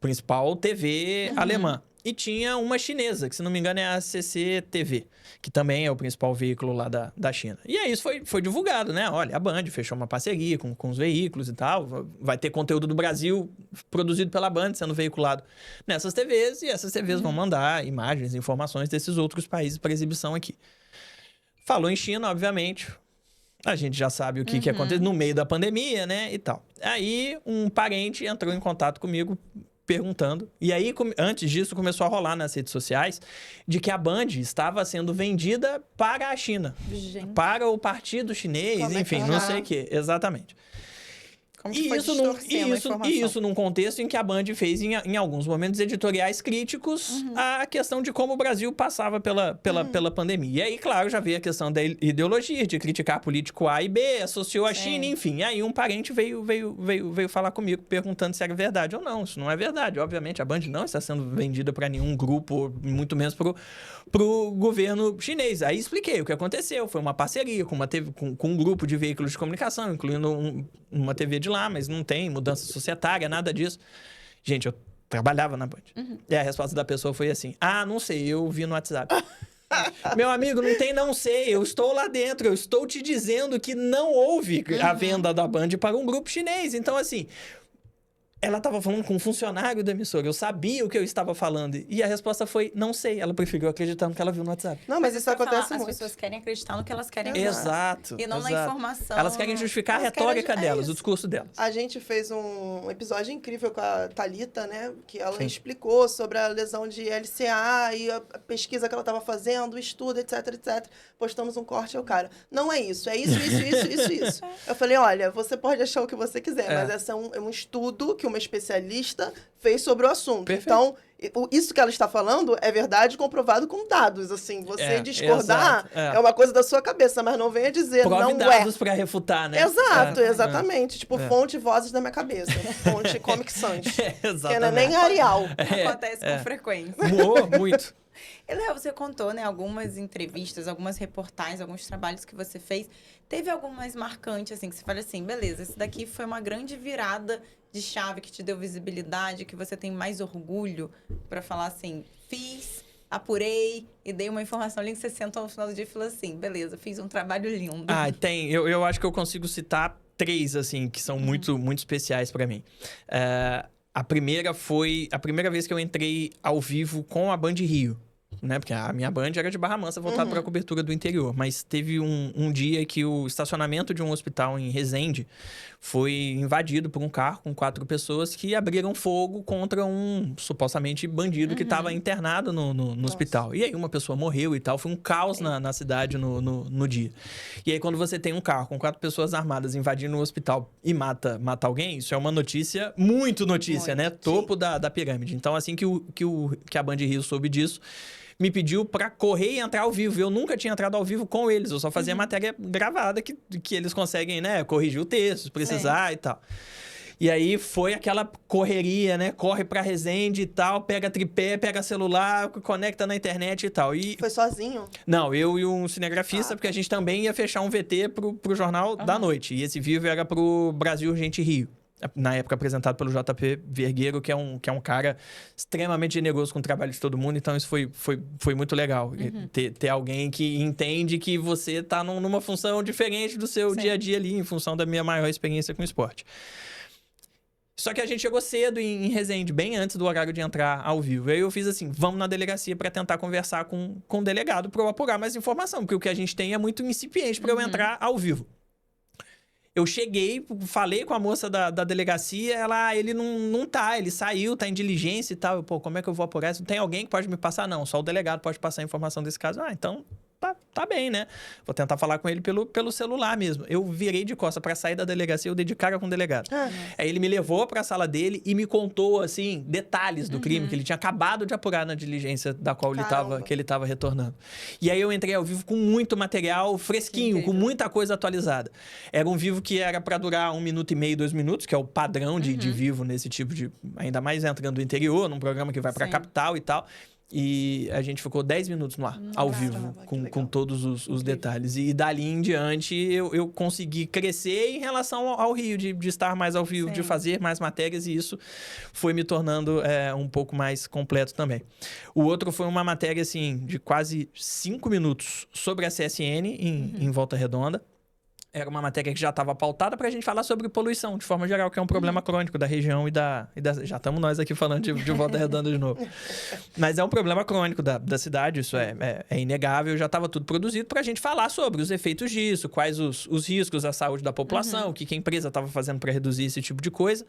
principal TV alemã. E tinha uma chinesa, que se não me engano é a CCTV, que também é o principal veículo lá da China. E aí isso foi divulgado, né? Olha, a Band fechou uma parceria com os veículos e tal, vai ter conteúdo do Brasil produzido pela Band sendo veiculado nessas TVs, e essas TVs vão mandar imagens, informações desses outros países para exibição aqui. Falou em China, obviamente. A gente já sabe o que aconteceu no meio da pandemia, né? E tal. Aí um parente entrou em contato comigo perguntando. E aí, antes disso, começou a rolar nas redes sociais de que a Band estava sendo vendida para a China. Gente. Para o partido chinês, enfim, não sei o quê. Exatamente. Como que foi distorcendo a informação? E isso num contexto em que a Band fez, em alguns momentos, editoriais críticos à questão de como o Brasil passava pela pandemia. E aí, claro, já veio a questão da ideologia, de criticar político A e B, associou a China, enfim. E aí um parente veio falar comigo, perguntando se era verdade ou não. Isso não é verdade. Obviamente, a Band não está sendo vendida para nenhum grupo, muito menos pro governo chinês. Aí expliquei o que aconteceu. Foi uma parceria com um grupo de veículos de comunicação, incluindo uma TV de lá, mas não tem mudança societária, nada disso. Gente, eu trabalhava na Band. E a resposta da pessoa foi assim: não sei, eu vi no WhatsApp. Meu amigo, não sei, eu estou lá dentro, eu estou te dizendo que não houve a venda da Band para um grupo chinês. Então, assim, ela estava falando com um funcionário da emissora, eu sabia o que eu estava falando. E a resposta foi, não sei. Ela preferiu acreditar no que ela viu no WhatsApp. Não, mas isso acontece muito. As pessoas querem acreditar no que elas querem Exato. E não na informação. Elas querem justificar a retórica delas, o discurso delas. A gente fez um episódio incrível com a Thalita, né? Que ela explicou sobre a lesão de LCA e a pesquisa que ela estava fazendo, o estudo, etc, etc. Postamos um corte ao cara. Não é isso, é isso. Eu falei, olha, você pode achar o que você quiser, mas esse é um estudo que uma especialista fez sobre o assunto. Perfeito. Então, isso que ela está falando é verdade comprovado com dados. Assim, você discordar é uma coisa da sua cabeça, mas não venha dizer prove não dados para refutar, né? Exato, exatamente. Tipo, fonte vozes da minha cabeça. Fonte Comic Sans. Exatamente. Que não é nem Arial. Acontece com frequência. Muito. E, Léo, você contou, né, algumas entrevistas, algumas reportagens, alguns trabalhos que você fez. Teve algumas marcantes, assim, que você fala assim, beleza, esse daqui foi uma grande virada de chave que te deu visibilidade, que você tem mais orgulho para falar assim, fiz, apurei e dei uma informação ali que você sentou no final do dia e falou assim, beleza, fiz um trabalho lindo. Tem. Eu acho que eu consigo citar 3, assim, que são muito, muito especiais para mim. A primeira foi a primeira vez que eu entrei ao vivo com a Band Rio. né? Porque a minha Band era de Barra Mansa, voltada para a cobertura do interior. Mas teve um dia que o estacionamento de um hospital em Resende foi invadido por um carro com 4 pessoas que abriram fogo contra um, supostamente, bandido que estava internado no hospital. E aí uma pessoa morreu e tal. Foi um caos na cidade no dia. E aí quando você tem um carro com 4 pessoas armadas invadindo um hospital e mata alguém, isso é uma notícia, muito notícia, né? Topo da pirâmide. Então, assim que a Band Rio soube disso, me pediu pra correr e entrar ao vivo. Eu nunca tinha entrado ao vivo com eles. Eu só fazia matéria gravada que eles conseguem, né? Corrigir o texto, se precisar e tal. E aí foi aquela correria, né? Corre pra Resende e tal, pega tripé, pega celular, conecta na internet e tal. E... Foi sozinho? Não, eu e um cinegrafista, porque a gente também ia fechar um VT pro Jornal da Noite. E esse vivo era pro Brasil Urgente Rio. Na época apresentado pelo JP Vergueiro, que é um cara extremamente generoso com o trabalho de todo mundo. Então isso foi muito legal. Ter alguém que entende que você tá numa função diferente do seu dia a dia ali, em função da minha maior experiência com o esporte. Só que a gente chegou cedo em Resende, bem antes do horário de entrar ao vivo. Aí eu fiz assim, vamos na delegacia para tentar conversar com o delegado para eu apurar mais informação, porque o que a gente tem é muito incipiente para eu entrar ao vivo. Eu cheguei, falei com a moça da delegacia, ele não tá, ele saiu, tá em diligência e tal. Eu, como é que eu vou apurar isso? Tem alguém que pode me passar? Não, só o delegado pode passar a informação desse caso. Então... Tá bem, né? Vou tentar falar com ele pelo celular mesmo. Eu virei de costas pra sair da delegacia, eu dei de cara com o delegado. Aí ele me levou pra sala dele e me contou, assim, detalhes do crime que ele tinha acabado de apurar na diligência da qual ele tava retornando. E aí eu entrei ao vivo com muito material fresquinho, com muita coisa atualizada. Era um vivo que era pra durar 1 minuto e meio, 2 minutos, que é o padrão de vivo nesse tipo de... Ainda mais entrando do interior, num programa que vai pra capital e tal. E a gente ficou 10 minutos no ar, ao vivo, com todos os detalhes. E dali em diante, eu consegui crescer em relação ao Rio, de estar mais ao vivo, de fazer mais matérias. E isso foi me tornando um pouco mais completo também. O outro foi uma matéria, assim, de quase 5 minutos sobre a CSN em Volta Redonda. Era uma matéria que já estava pautada para a gente falar sobre poluição, de forma geral, que é um problema crônico da região e da... Já estamos nós aqui falando de Volta Redonda de novo. Mas é um problema crônico da cidade, isso é inegável. Já estava tudo produzido para a gente falar sobre os efeitos disso, quais os riscos à saúde da população, o que a empresa estava fazendo para reduzir esse tipo de coisa.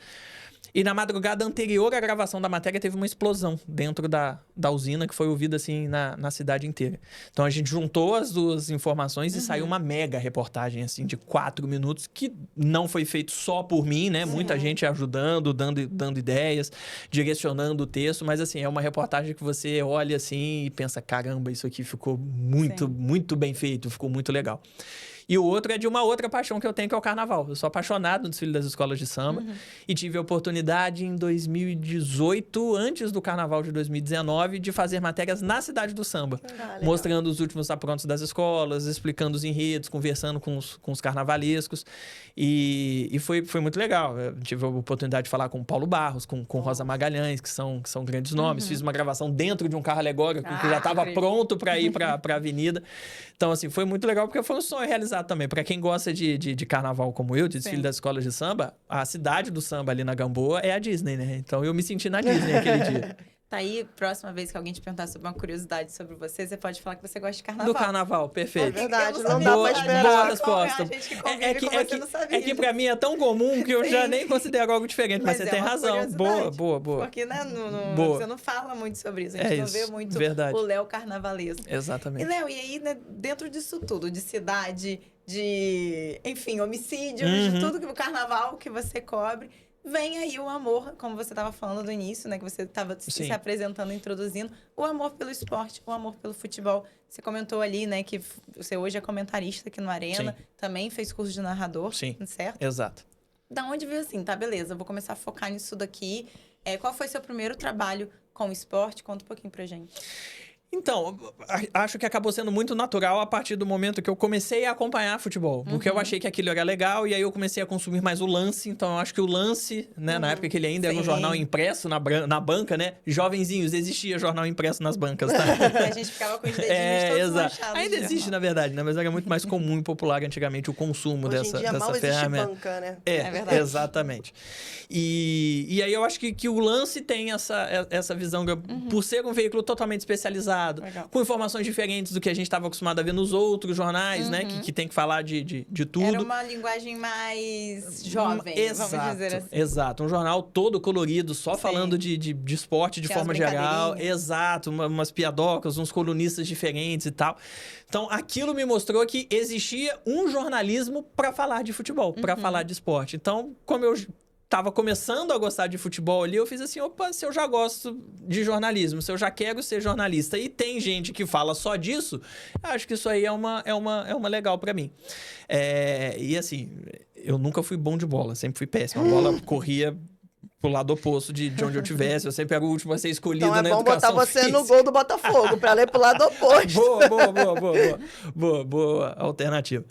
E na madrugada anterior à gravação da matéria, teve uma explosão dentro da usina, que foi ouvida, assim, na cidade inteira. Então, a gente juntou as duas informações e saiu uma mega reportagem, assim, de 4 minutos, que não foi feito só por mim, né? Muita gente ajudando, dando ideias, direcionando o texto. Mas, assim, é uma reportagem que você olha, assim, e pensa, caramba, isso aqui ficou muito bem feito, ficou muito legal. E o outro é de uma outra paixão que eu tenho, que é o carnaval. Eu sou apaixonado no desfile das escolas de samba. E tive a oportunidade em 2018, antes do carnaval de 2019, de fazer matérias na cidade do samba. Mostrando os últimos aprontos das escolas, explicando os enredos, conversando com os carnavalescos. E foi muito legal. Eu tive a oportunidade de falar com o Paulo Barros, com Rosa Magalhães, que são grandes nomes. Fiz uma gravação dentro de um carro alegórico que já estava pronto para ir para a avenida. Então, assim, foi muito legal, porque foi um sonho realizado também. Para quem gosta de carnaval como eu, de desfile das escolas de samba, a cidade do samba ali na Gamboa é a Disney, né? Então eu me senti na Disney aquele dia. Tá aí, próxima vez que alguém te perguntar sobre uma curiosidade sobre você, você pode falar que você gosta de carnaval. Do carnaval, perfeito. É verdade, não dá pra esperar. Boa resposta. É que pra mim é tão comum que eu já nem considero algo diferente, mas você tem razão. Boa. Porque né, você não fala muito sobre isso, a gente não vê muito o Léo carnavalesco. Exatamente. E Léo, e aí, né, dentro disso tudo, de cidade, enfim, homicídio, de tudo que o carnaval que você cobre, vem aí o amor, como você estava falando no início, né? Que você estava se apresentando, introduzindo. O amor pelo esporte, o amor pelo futebol. Você comentou ali, né? Que você hoje é comentarista aqui no Arena. Sim. Também fez curso de narrador, certo? Exato. Da onde veio assim? Tá, beleza. Vou começar a focar nisso daqui. Qual foi seu primeiro trabalho com o esporte? Conta um pouquinho pra gente. Então, acho que acabou sendo muito natural a partir do momento que eu comecei a acompanhar futebol. Porque eu achei que aquilo era legal e aí eu comecei a consumir mais o Lance. Então, eu acho que o Lance, né, na época que ele ainda era um jornal impresso na banca, né? Jovenzinhos, existia jornal impresso nas bancas, tá? A gente ficava com os dedinhos todos manchados. Ainda existe, na verdade, né? Mas era muito mais comum e popular anticamente o consumo Hoje dessa em dia, mal ferramenta. existe banca, né? É verdade. Exatamente. E aí eu acho que o Lance tem essa visão, por ser um veículo totalmente especializado, atualizado, Legal. com informações diferentes do que a gente estava acostumado a ver nos outros jornais, né? Que tem que falar de tudo. Era uma linguagem mais jovem, Exato, vamos dizer assim. exato. Um jornal todo colorido, só Sim. falando de esporte de Tinha as forma geral. brincadeirinhas. Exato, umas piadocas, uns colunistas diferentes e tal. Então, aquilo me mostrou que existia um jornalismo para falar de futebol, para falar de esporte. Então, como eu tava começando a gostar de futebol ali, eu fiz assim, opa, se eu já gosto de jornalismo, se eu já quero ser jornalista e tem gente que fala só disso, acho que isso aí é uma legal para mim. E assim, eu nunca fui bom de bola, sempre fui péssimo. A bola corria pro lado oposto de onde eu tivesse, eu sempre era o último a ser escolhido Então é na bom educação botar você física. no gol do Botafogo, pra ler pro lado oposto. Boa alternativa.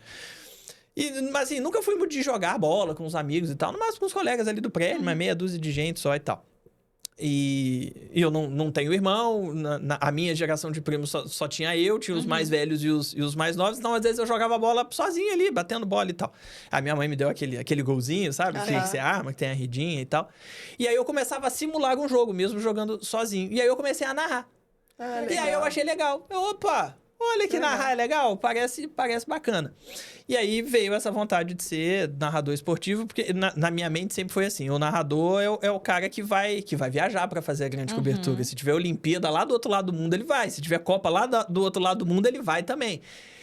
Mas assim, nunca fui muito de jogar bola com os amigos e tal, no máximo com os colegas ali do prédio, mas meia dúzia de gente só e tal. E eu não tenho irmão, a minha geração de primos só tinha eu, tinha os mais velhos e os mais novos, então às vezes eu jogava bola sozinho ali, batendo bola e tal. A minha mãe me deu aquele golzinho, sabe? Que você arma, que tem a redinha e tal. E aí eu começava a simular um jogo, mesmo jogando sozinho. E aí eu comecei a narrar. E aí eu achei legal. Opa! Olha que narrar é legal, parece bacana. E aí veio essa vontade de ser narrador esportivo, porque na minha mente sempre foi assim, o narrador é o cara que vai viajar para fazer a grande cobertura. Se tiver Olimpíada lá do outro lado do mundo, ele vai. Se tiver Copa lá do outro lado do mundo, ele vai também.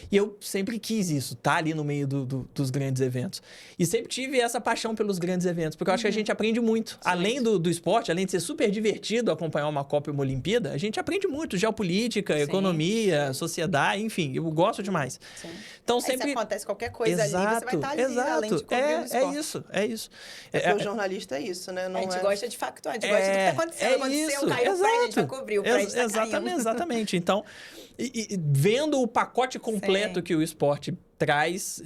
E eu sempre quis isso, tá ali no meio dos grandes eventos. E sempre tive essa paixão pelos grandes eventos, porque eu acho que a gente aprende muito. Sim. Além do esporte, além de ser super divertido acompanhar uma Copa e uma Olimpíada, a gente aprende muito. Geopolítica, economia, sociedade, enfim, eu gosto demais. Sim. Então sempre... Se acontece qualquer coisa ali, você vai estar ali, além de cobrir o esporte. É isso. Porque o jornalista é isso, né? Não a gente gosta de factuar, a gente gosta do que tá acontecendo. Aconteceu, caiu o prédio, a gente vai cobrir, o prédio tá caindo. Exatamente. Então, vendo o pacote completo que o esporte traz,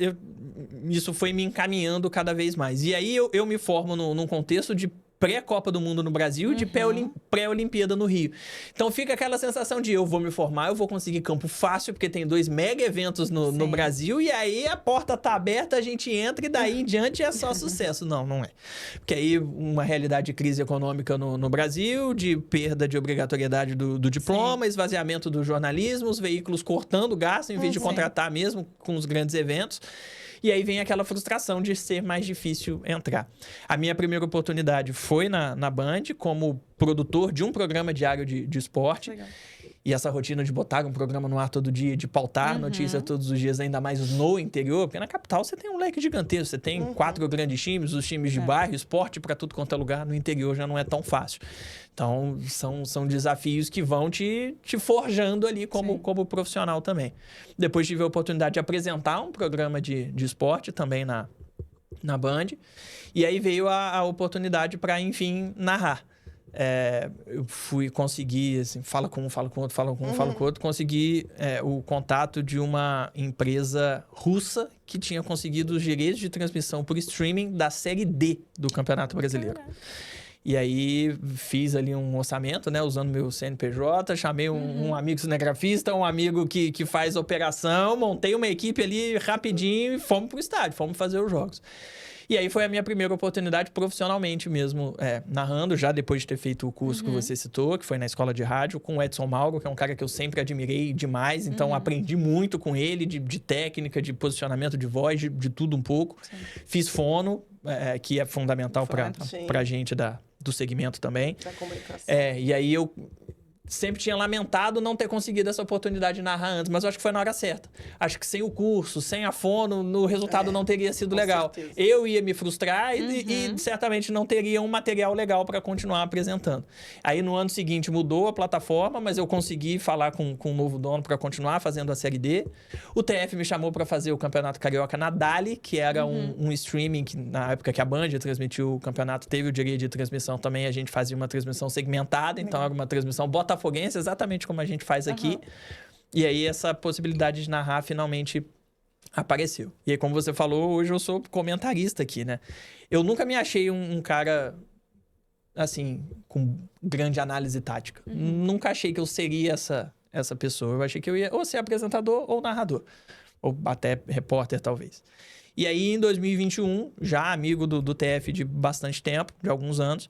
isso foi me encaminhando cada vez mais. E aí eu me formo num contexto de pré-Copa do Mundo no Brasil e de pré-Olimpíada no Rio. Então fica aquela sensação de eu vou me formar, eu vou conseguir campo fácil, porque tem 2 mega eventos no Brasil, e aí a porta tá aberta, a gente entra e daí em diante é só sucesso. Não é. Porque aí uma realidade de crise econômica no Brasil, de perda de obrigatoriedade do diploma, esvaziamento do jornalismo, os veículos cortando gasto em vez de contratar mesmo com os grandes eventos. E aí vem aquela frustração de ser mais difícil entrar. A minha primeira oportunidade foi na Band, como produtor de um programa diário de esporte. Legal. E essa rotina de botar um programa no ar todo dia, de pautar notícias todos os dias, ainda mais no interior, porque na capital você tem um leque gigantesco, você tem 4 grandes times, os times de bairro, esporte para tudo quanto é lugar, no interior já não é tão fácil. Então, são desafios que vão te forjando ali como profissional também. Depois tive a oportunidade de apresentar um programa de esporte também na Band, e aí veio a oportunidade para, enfim, narrar. Eu fui conseguir, assim, fala com um, fala com outro, consegui o contato de uma empresa russa que tinha conseguido os direitos de transmissão por streaming da Série D do Campeonato Brasileiro. E aí fiz ali um orçamento, né, usando meu CNPJ, chamei um amigo cinegrafista, um amigo que faz operação, montei uma equipe ali rapidinho e fomos pro estádio, fomos fazer os jogos. E aí foi a minha primeira oportunidade profissionalmente mesmo, narrando, já depois de ter feito o curso que você citou, que foi na escola de rádio, com o Edson Mauro, que é um cara que eu sempre admirei demais, então aprendi muito com ele, de técnica, de posicionamento de voz, de tudo um pouco. Sim. Fiz fono, que é fundamental pra gente do segmento também. Da comunicação. E aí eu sempre tinha lamentado não ter conseguido essa oportunidade de narrar antes, mas eu acho que foi na hora certa. Acho que sem o curso, sem a fono, o resultado não teria sido legal. Certeza. Eu ia me frustrar e certamente não teria um material legal para continuar apresentando. Aí no ano seguinte mudou a plataforma, mas eu consegui falar com um novo dono para continuar fazendo a Série D. O TF me chamou para fazer o Campeonato Carioca na Dali, que era um streaming que na época que a Band transmitiu o campeonato, teve o direito de transmissão também, a gente fazia uma transmissão segmentada, então era uma transmissão botafoguense, exatamente como a gente faz aqui. E aí essa possibilidade de narrar finalmente apareceu. E aí, como você falou, hoje eu sou comentarista aqui, né? Eu nunca me achei um cara, assim, com grande análise tática. Nunca achei que eu seria essa pessoa. Eu achei que eu ia ou ser apresentador ou narrador. Ou até repórter, talvez. E aí, em 2021, já amigo do TF de bastante tempo, de alguns anos,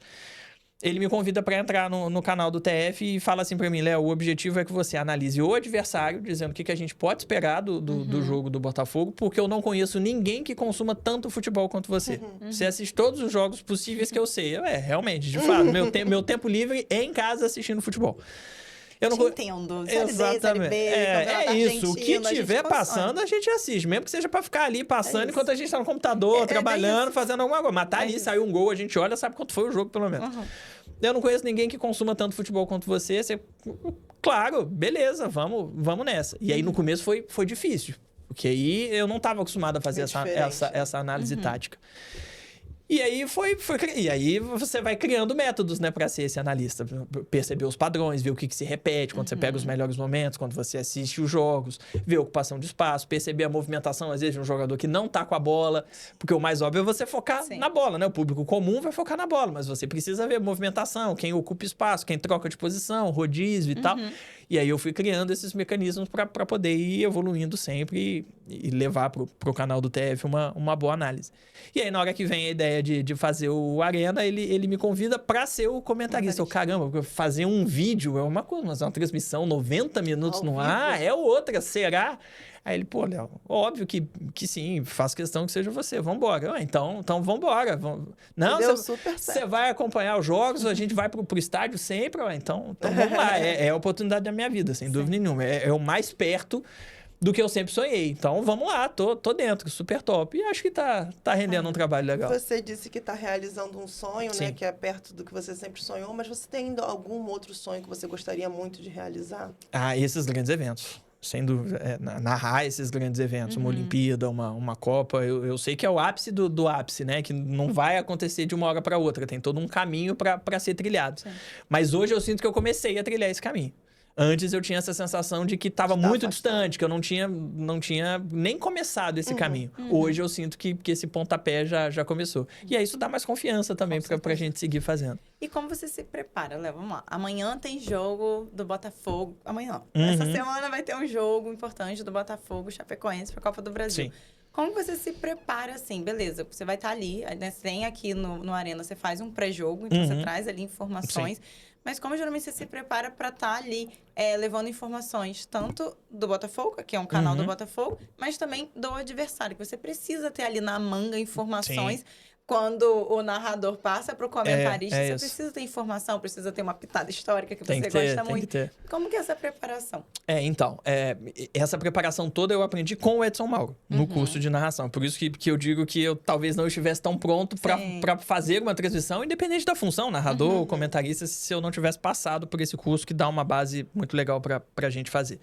ele me convida para entrar no canal do TF e fala assim para mim, Léo, o objetivo é que você analise o adversário, dizendo o que a gente pode esperar do jogo do Botafogo, porque eu não conheço ninguém que consuma tanto futebol quanto você. Você assiste todos os jogos possíveis que eu sei. Realmente, de fato, meu tempo livre é em casa assistindo futebol. Eu não entendo. Exatamente. É isso. O que tiver passando, a gente assiste. Mesmo que seja pra ficar ali passando enquanto a gente tá no computador, trabalhando, fazendo alguma coisa. Mas tá ali, saiu um gol, a gente olha, sabe quanto foi o jogo, pelo menos. Eu não conheço ninguém que consuma tanto futebol quanto você. Claro, beleza, vamos nessa. E aí, no começo, foi difícil. Porque aí eu não tava acostumado a fazer essa análise tática. E aí e aí você vai criando métodos, né, para ser esse analista, perceber os padrões, ver o que se repete quando você pega os melhores momentos, quando você assiste os jogos, ver a ocupação de espaço, perceber a movimentação às vezes de um jogador que não tá com a bola, porque o mais óbvio é você focar na bola, né? O público comum vai focar na bola, mas você precisa ver movimentação, quem ocupa espaço, quem troca de posição, rodízio e tal. E aí eu fui criando esses mecanismos para poder ir evoluindo sempre e levar pro canal do TF uma boa análise. E aí, na hora que vem a ideia de fazer o Arena, ele me convida para ser o comentarista. Caramba, fazer um vídeo é uma coisa, mas uma transmissão 90 minutos no ar é outra, será? Aí ele, pô, Léo, óbvio que sim, faço questão que seja você, vambora. Então vambora. Não, você vai acompanhar os jogos, a gente vai pro estádio sempre, então vamos lá. É a oportunidade da minha vida, sem dúvida nenhuma. É o mais perto do que eu sempre sonhei. Então, vamos lá, tô dentro, super top. E acho que tá rendendo um trabalho legal. Você disse que tá realizando um sonho, né? Que é perto do que você sempre sonhou, mas você tem ainda algum outro sonho que você gostaria muito de realizar? Esses grandes eventos. Sem dúvida. Narrar esses grandes eventos. Uma Olimpíada, uma Copa. Eu sei que é o ápice do ápice, né? Que não vai acontecer de uma hora para outra. Tem todo um caminho para ser trilhado. Sim. Mas hoje eu sinto que eu comecei a trilhar esse caminho. Antes eu tinha essa sensação de que estava muito distante, que eu não tinha nem começado esse caminho. Hoje eu sinto que esse pontapé já começou. E aí isso dá mais confiança também pra gente seguir fazendo. E como você se prepara, Léo? Vamos lá. Amanhã tem jogo do Botafogo. Amanhã não. Essa semana vai ter um jogo importante do Botafogo, Chapecoense, pra Copa do Brasil. Sim. Como você se prepara assim? Beleza, você vai estar ali, né? Você tem aqui no Arena, você faz um pré-jogo, então você traz ali informações. Sim. Mas como geralmente você se prepara para estar ali levando informações tanto do Botafogo, que é um canal do Botafogo, mas também do adversário, que você precisa ter ali na manga informações. Sim. Quando o narrador passa para o comentarista, você precisa ter informação, precisa ter uma pitada histórica que você gosta muito. Como que é essa preparação? Essa preparação toda eu aprendi com o Edson Mauro, no curso de narração. Por isso que eu digo que eu talvez não estivesse tão pronto para fazer uma transmissão, independente da função, narrador ou comentarista, se eu não tivesse passado por esse curso que dá uma base muito legal para a gente fazer.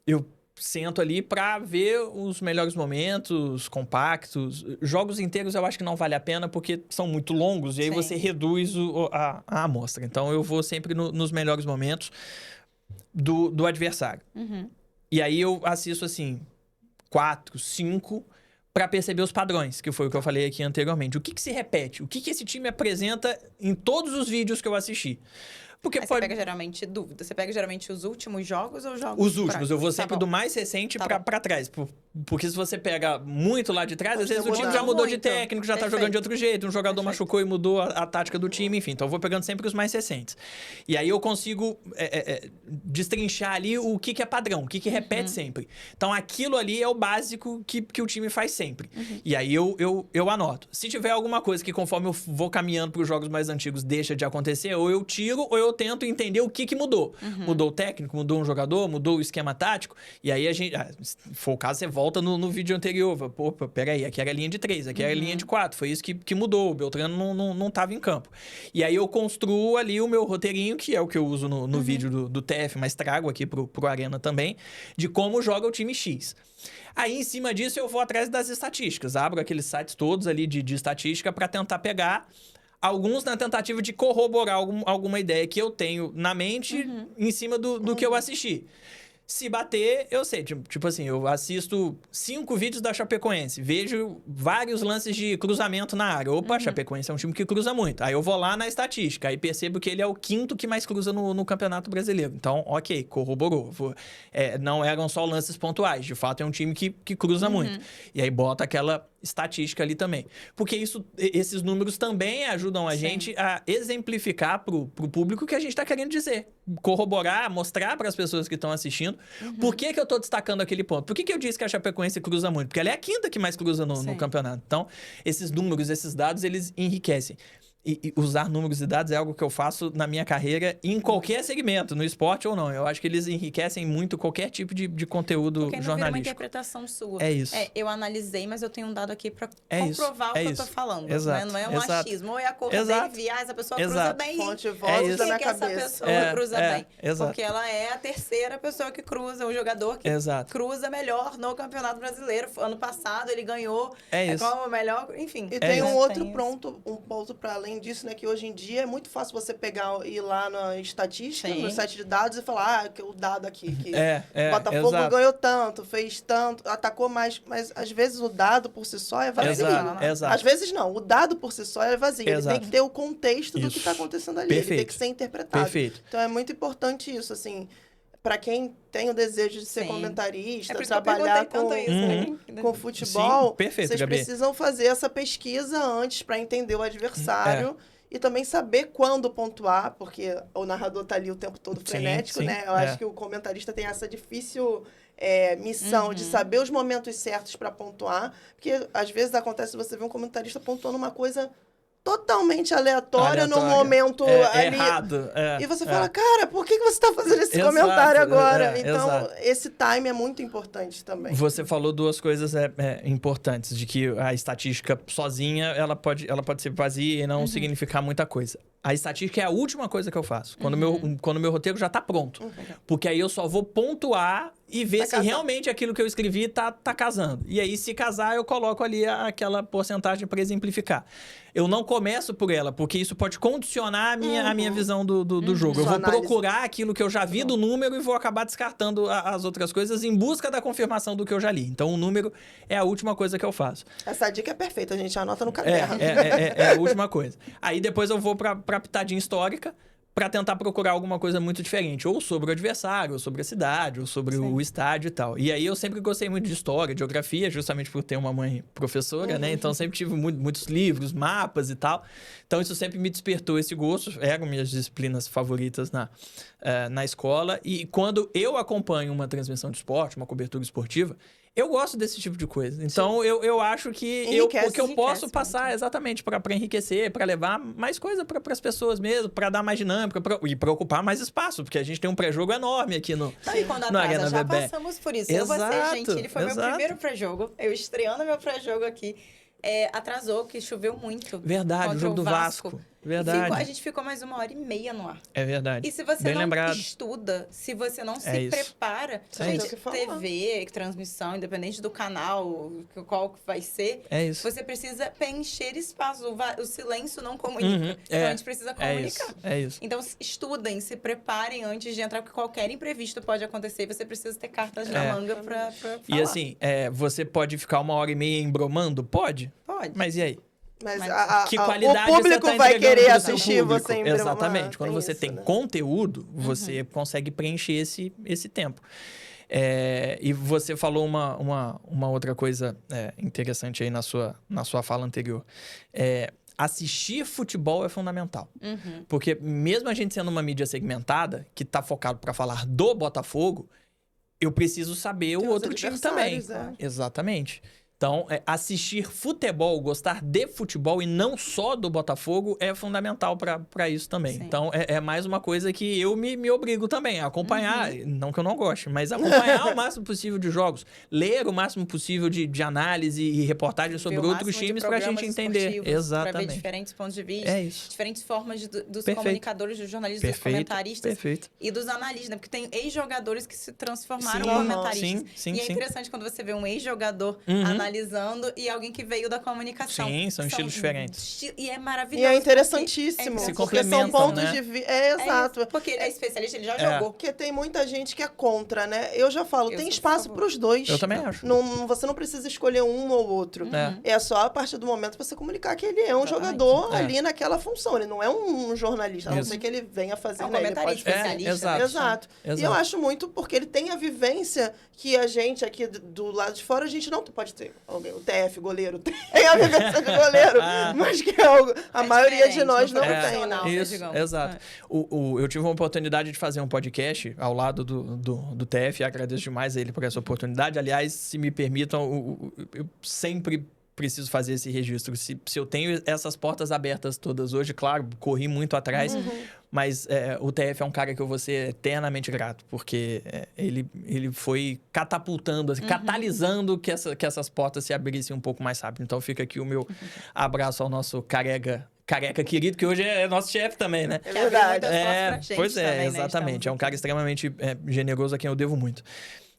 Eu sento ali para ver os melhores momentos, compactos. Jogos inteiros eu acho que não vale a pena porque são muito longos e aí você reduz a amostra. Então eu vou sempre nos melhores momentos do adversário. E aí eu assisto assim 4, 5 para perceber os padrões, que foi o que eu falei aqui anteriormente. O que se repete? O que esse time apresenta em todos os vídeos que eu assisti? Porque você pega geralmente dúvida. Você pega geralmente os últimos jogos ou jogos Os últimos. Eu vou sempre do mais recente pra trás. Porque se você pega muito lá de trás, às vezes o time já mudou de técnico, já tá jogando de outro jeito. Um jogador machucou e mudou a tática do time, enfim. Então eu vou pegando sempre os mais recentes. E aí eu consigo destrinchar ali o que é padrão, o que repete sempre. Então aquilo ali é o básico que o time faz sempre. E aí eu anoto. Se tiver alguma coisa que conforme eu vou caminhando pros jogos mais antigos deixa de acontecer, ou eu tiro ou eu tento entender o que mudou. Mudou o técnico, mudou um jogador, mudou o esquema tático. E aí a gente, se for o caso, você volta no vídeo anterior. Pô, peraí, aqui era a linha de 3, aqui era a linha de 4. Foi isso que mudou. O Beltrano não tava em campo. E aí eu construo ali o meu roteirinho, que é o que eu uso no vídeo do TF, mas trago aqui pro Arena também, de como joga o time X. Aí, em cima disso, eu vou atrás das estatísticas. Abro aqueles sites todos ali de estatística para tentar pegar alguns na tentativa de corroborar alguma ideia que eu tenho na mente em cima do que eu assisti. Se bater, eu sei. Tipo assim, eu assisto 5 vídeos da Chapecoense. Vejo vários lances de cruzamento na área. Opa, Chapecoense é um time que cruza muito. Aí eu vou lá na estatística. Aí percebo que ele é o 5º que mais cruza no Campeonato Brasileiro. Então, ok, corroborou. Não eram só lances pontuais. De fato, é um time que cruza muito. E aí bota aquela estatística ali também. Porque esses números também ajudam a gente a exemplificar pro público o que a gente está querendo dizer. Corroborar, mostrar para as pessoas que estão assistindo por que eu estou destacando aquele ponto. Por que eu disse que a Chapecoense cruza muito? Porque ela é a quinta que mais cruza no campeonato. Então, esses números, esses dados, eles enriquecem. E usar números e dados é algo que eu faço na minha carreira em qualquer segmento, no esporte ou não. Eu acho que eles enriquecem muito qualquer tipo de conteúdo porque não jornalístico. Vira uma interpretação sua. É isso. Eu analisei, mas eu tenho um dado aqui para isso, comprovar o que eu tô falando. Exato, Não é um achismo. Ou é a cor dele, essa pessoa cruza bem. Fonte voz da minha cabeça. Essa pessoa cruza bem. Exato. Porque ela é a terceira pessoa que cruza, o jogador que cruza melhor no Campeonato Brasileiro. Ano passado ele ganhou como melhor, enfim. E tem um outro ponto para além disso, né, que hoje em dia é muito fácil você pegar e ir lá na estatística, no site de dados e falar, o dado aqui, que o Botafogo ganhou tanto, fez tanto, atacou mais, mas às vezes o dado por si só é vazio. Exato. Às vezes não, o dado por si só é vazio. Ele tem que ter o contexto do que está acontecendo ali, ele tem que ser interpretado. Perfeito. Então é muito importante isso, assim, para quem tem o desejo de ser comentarista, trabalhar com futebol, vocês precisam fazer essa pesquisa antes para entender o adversário. E também saber quando pontuar, porque o narrador tá ali o tempo todo frenético, né? Eu acho que o comentarista tem essa difícil missão de saber os momentos certos para pontuar. Porque às vezes acontece você ver um comentarista pontuando uma coisa totalmente aleatória no momento ali. Errado. E você fala, cara, por que você está fazendo esse comentário agora? Então, esse time é muito importante também. Você falou duas coisas importantes, de que a estatística sozinha, ela pode ser vazia e não significar muita coisa. A estatística é a última coisa que eu faço, quando meu roteiro já está pronto. Porque aí eu só vou pontuar e ver se realmente aquilo que eu escrevi tá casando. E aí, se casar, eu coloco ali aquela porcentagem para exemplificar. Eu não começo por ela, porque isso pode condicionar a minha visão do jogo. Eu vou procurar aquilo que eu já vi do número e vou acabar descartando as outras coisas em busca da confirmação do que eu já li. Então, o número é a última coisa que eu faço. Essa dica é perfeita, a gente anota no caderno. É a última coisa. Aí, depois eu vou pra pitadinha histórica, para tentar procurar alguma coisa muito diferente, ou sobre o adversário, ou sobre a cidade, ou sobre o estádio e tal. E aí eu sempre gostei muito de história, de geografia, justamente por ter uma mãe professora, né? Então sempre tive muitos livros, mapas e tal. Então isso sempre me despertou esse gosto, eram minhas disciplinas favoritas na escola. E quando eu acompanho uma transmissão de esporte, uma cobertura esportiva, eu gosto desse tipo de coisa. Então, eu acho que eu posso passar exatamente para enriquecer, para levar mais coisa para as pessoas mesmo, para dar mais dinâmica e para ocupar mais espaço, porque a gente tem um pré-jogo enorme aqui no Arena já Bebé. Passamos por isso. Eu vou ser gentil, ele foi meu primeiro pré-jogo. Eu estreando meu pré-jogo aqui. Atrasou, que choveu muito. Verdade, o jogo do Vasco. Verdade. A gente ficou mais 1h30 no ar. É verdade. E se você não estuda, se você não se prepara, gente, TV, transmissão, independente do canal, qual que vai ser, você precisa preencher espaço. O silêncio não comunica. Então a gente precisa comunicar. É isso. Então estudem, se preparem antes de entrar, porque qualquer imprevisto pode acontecer e você precisa ter cartas na manga pra falar. E assim, você pode ficar 1h30 embromando? Pode. Mas e aí? Mas que qualidade o público você tá vai querer assistir você em Exatamente. Quando você tem né? conteúdo, você consegue preencher esse tempo. E você falou uma outra coisa interessante aí na sua fala anterior. Assistir futebol é fundamental. Porque mesmo a gente sendo uma mídia segmentada, que está focado para falar do Botafogo, eu preciso saber o outro time também. Exatamente. Então, assistir futebol, gostar de futebol e não só do Botafogo é fundamental para isso também. Sim. Então, é mais uma coisa que eu me obrigo também a acompanhar. Não que eu não goste, mas acompanhar o máximo possível de jogos. Ler o máximo possível de análise e reportagens sobre outros times para a gente entender. Exatamente. Para ver diferentes pontos de vista, diferentes formas dos comunicadores, dos jornalistas, dos comentaristas e dos analistas. Né? Porque tem ex-jogadores que se transformaram em comentaristas. E é interessante quando você vê um ex-jogador analisando e alguém que veio da comunicação. Sim, são estilos diferentes. E é maravilhoso. E é interessantíssimo. Se complementam, são pontos né? de vista. Exato. Porque ele é especialista, ele já jogou. Porque tem muita gente que é contra, né? Eu já falo, tem espaço para os dois. Eu também acho. Você não precisa escolher um ou outro. É só a partir do momento você comunicar que ele é um jogador ali naquela função. Ele não é um jornalista, a não ser que ele venha fazer. Ele pode especialista. Exato. E eu acho muito porque ele tem a vivência que a gente aqui do lado de fora, a gente não pode ter. alguém, o TF, goleiro, tem a vivência de goleiro, mas que a maioria de nós não tem, né? Isso, exato. Eu tive uma oportunidade de fazer um podcast ao lado do TF, e agradeço demais a ele por essa oportunidade. Aliás, se me permitam, eu sempre preciso fazer esse registro. Se eu tenho essas portas abertas todas hoje, claro, corri muito atrás, mas o TF é um cara que eu vou ser eternamente grato, porque ele foi catapultando, assim, catalisando que essas portas se abrissem um pouco mais rápido. Então fica aqui o meu abraço ao nosso careca querido, que hoje é nosso chefe também, né? É verdade. Pois é, também, exatamente. Né? É um cara extremamente generoso a quem eu devo muito.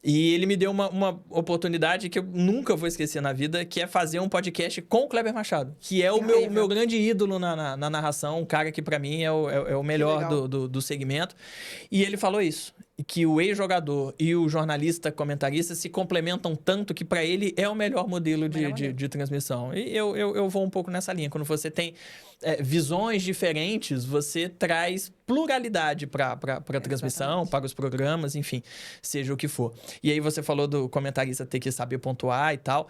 E ele me deu uma oportunidade que eu nunca vou esquecer na vida, que é fazer um podcast com o Kleber Machado, que é o meu grande ídolo na narração, um cara que pra mim é o melhor do segmento. E ele falou isso, que o ex-jogador e o jornalista comentarista se complementam tanto que pra ele é o melhor modelo de transmissão. E eu vou um pouco nessa linha. Quando você tem visões diferentes, você traz pluralidade para a transmissão, para os programas, enfim, seja o que for. E aí você falou do comentarista ter que saber pontuar e tal.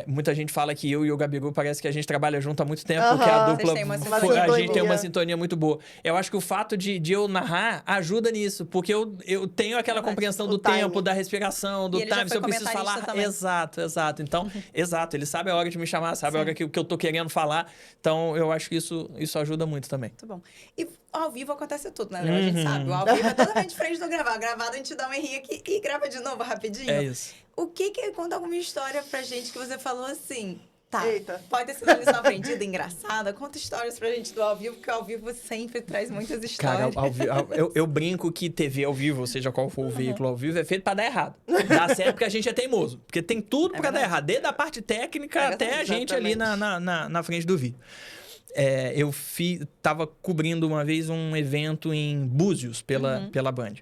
Muita gente fala que eu e o Gabiru parece que a gente trabalha junto há muito tempo, porque a dupla, a gente tem uma sintonia muito boa. Eu acho que o fato de eu narrar ajuda nisso, porque eu tenho aquela compreensão do tempo, da respiração, do time, se eu preciso falar. Também. Exato. Então, exato, ele sabe a hora de me chamar, sabe a hora que eu tô querendo falar. Então, eu acho que isso ajuda muito também. Muito bom. E ao vivo acontece tudo, né? A gente sabe, o ao vivo é totalmente diferente do gravar. Gravado a gente dá um errinho aqui e grava de novo rapidinho. É isso. Conta alguma história pra gente que você falou assim, tá, Eita. pode ter sido uma lição aprendida, engraçada, conta histórias pra gente do ao vivo, porque o ao vivo sempre traz muitas histórias. Cara, eu brinco que TV ao vivo, ou seja, qual for o veículo ao vivo, é feito pra dar errado. Dá certo porque a gente é teimoso, porque tem tudo pra dar errado, desde a parte técnica até a gente ali na frente do vídeo. Eu tava cobrindo uma vez um evento em Búzios pela Band.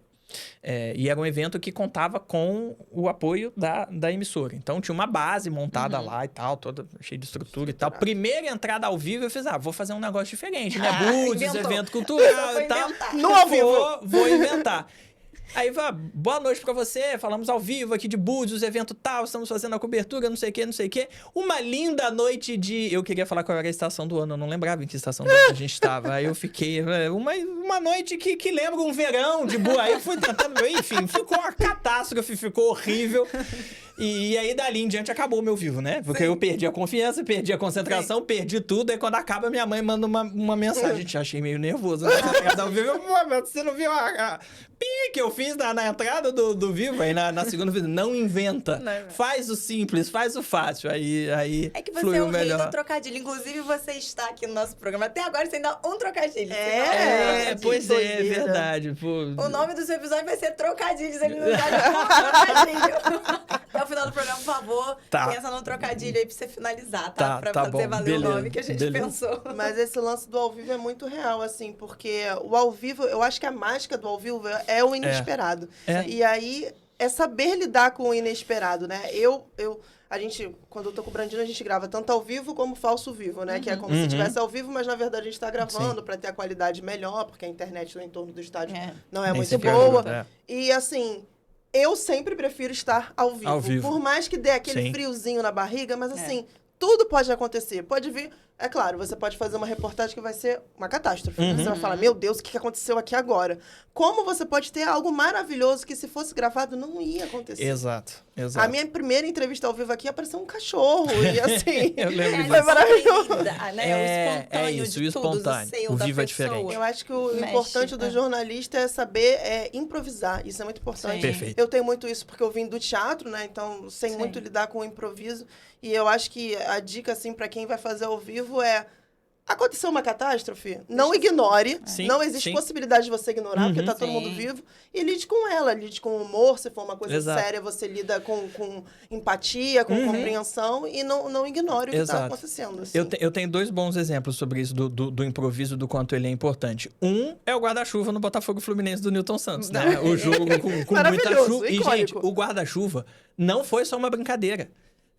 E era um evento que contava com o apoio da emissora. Então, tinha uma base montada lá e tal, toda cheia de estrutura e tal. Primeira entrada ao vivo, eu fiz, vou fazer um negócio diferente, né? Búzios, evento cultural e tal. No ao vivo! Vou inventar. Aí, boa noite pra você, falamos ao vivo aqui de Búzios, evento tal, estamos fazendo a cobertura, não sei o quê. Uma linda noite de... Eu queria falar qual era a estação do ano, eu não lembrava em que estação do ano a gente estava. Aí eu fiquei... Uma noite que lembra um verão de boa. Aí eu fui tentando... Enfim, ficou uma catástrofe, ficou horrível. E aí, dali em diante, acabou o meu vivo, né? Porque eu perdi a confiança, perdi a concentração, perdi tudo. Aí, quando acaba, minha mãe manda uma mensagem. Já achei meio nervoso. Né? Você não viu a pi que eu fiz na entrada do vivo? Aí, na segunda vez, não inventa. Não. Faz o simples, faz o fácil. Aí é que você é o rei do trocadilho. Inclusive, você está aqui no nosso programa. Até agora, você ainda um trocadilho. Pois é verdade. Pô. O nome do seu episódio vai ser Trocadilhos. Ele não dá trocadilho. Até o final do programa, por favor, pensa num trocadilho aí pra você finalizar, tá? Pra fazer valer o nome que a gente pensou. Mas esse lance do ao vivo é muito real, assim, porque o ao vivo, eu acho que a mágica do ao vivo é o inesperado. E aí, é saber lidar com o inesperado, né? A gente, quando eu tô com o Brandino, a gente grava tanto ao vivo como falso vivo, né? Que é como se estivesse ao vivo, mas na verdade a gente tá gravando para ter a qualidade melhor, porque a internet no entorno do estádio não é muito boa. E assim... Eu sempre prefiro estar ao vivo. Por mais que dê aquele friozinho na barriga, mas assim, tudo pode acontecer. Pode vir... É claro, você pode fazer uma reportagem que vai ser uma catástrofe. Você vai falar, meu Deus, o que aconteceu aqui agora? Como você pode ter algo maravilhoso que, se fosse gravado, não ia acontecer? Exato. A minha primeira entrevista ao vivo aqui apareceu um cachorro. E assim, eu lembro foi maravilhoso. Né? O espontâneo, o vivo é diferente. Eu acho que o importante do jornalista é saber improvisar. Isso é muito importante. Perfeito. Eu tenho muito isso porque eu vim do teatro, né? Então, sei muito lidar com o improviso. E eu acho que a dica, assim, para quem vai fazer ao vivo aconteceu uma catástrofe, não ignore, não existe possibilidade de você ignorar, porque tá todo mundo vivo, e lide com ela, lide com humor, se for uma coisa séria, você lida com empatia, com compreensão, e não ignore o que tá acontecendo. Assim. Eu tenho dois bons exemplos sobre isso, do improviso, do quanto ele é importante. Um é o guarda-chuva no Botafogo Fluminense do Newton Santos, né? O jogo com muita chuva. E, gente, o guarda-chuva não foi só uma brincadeira.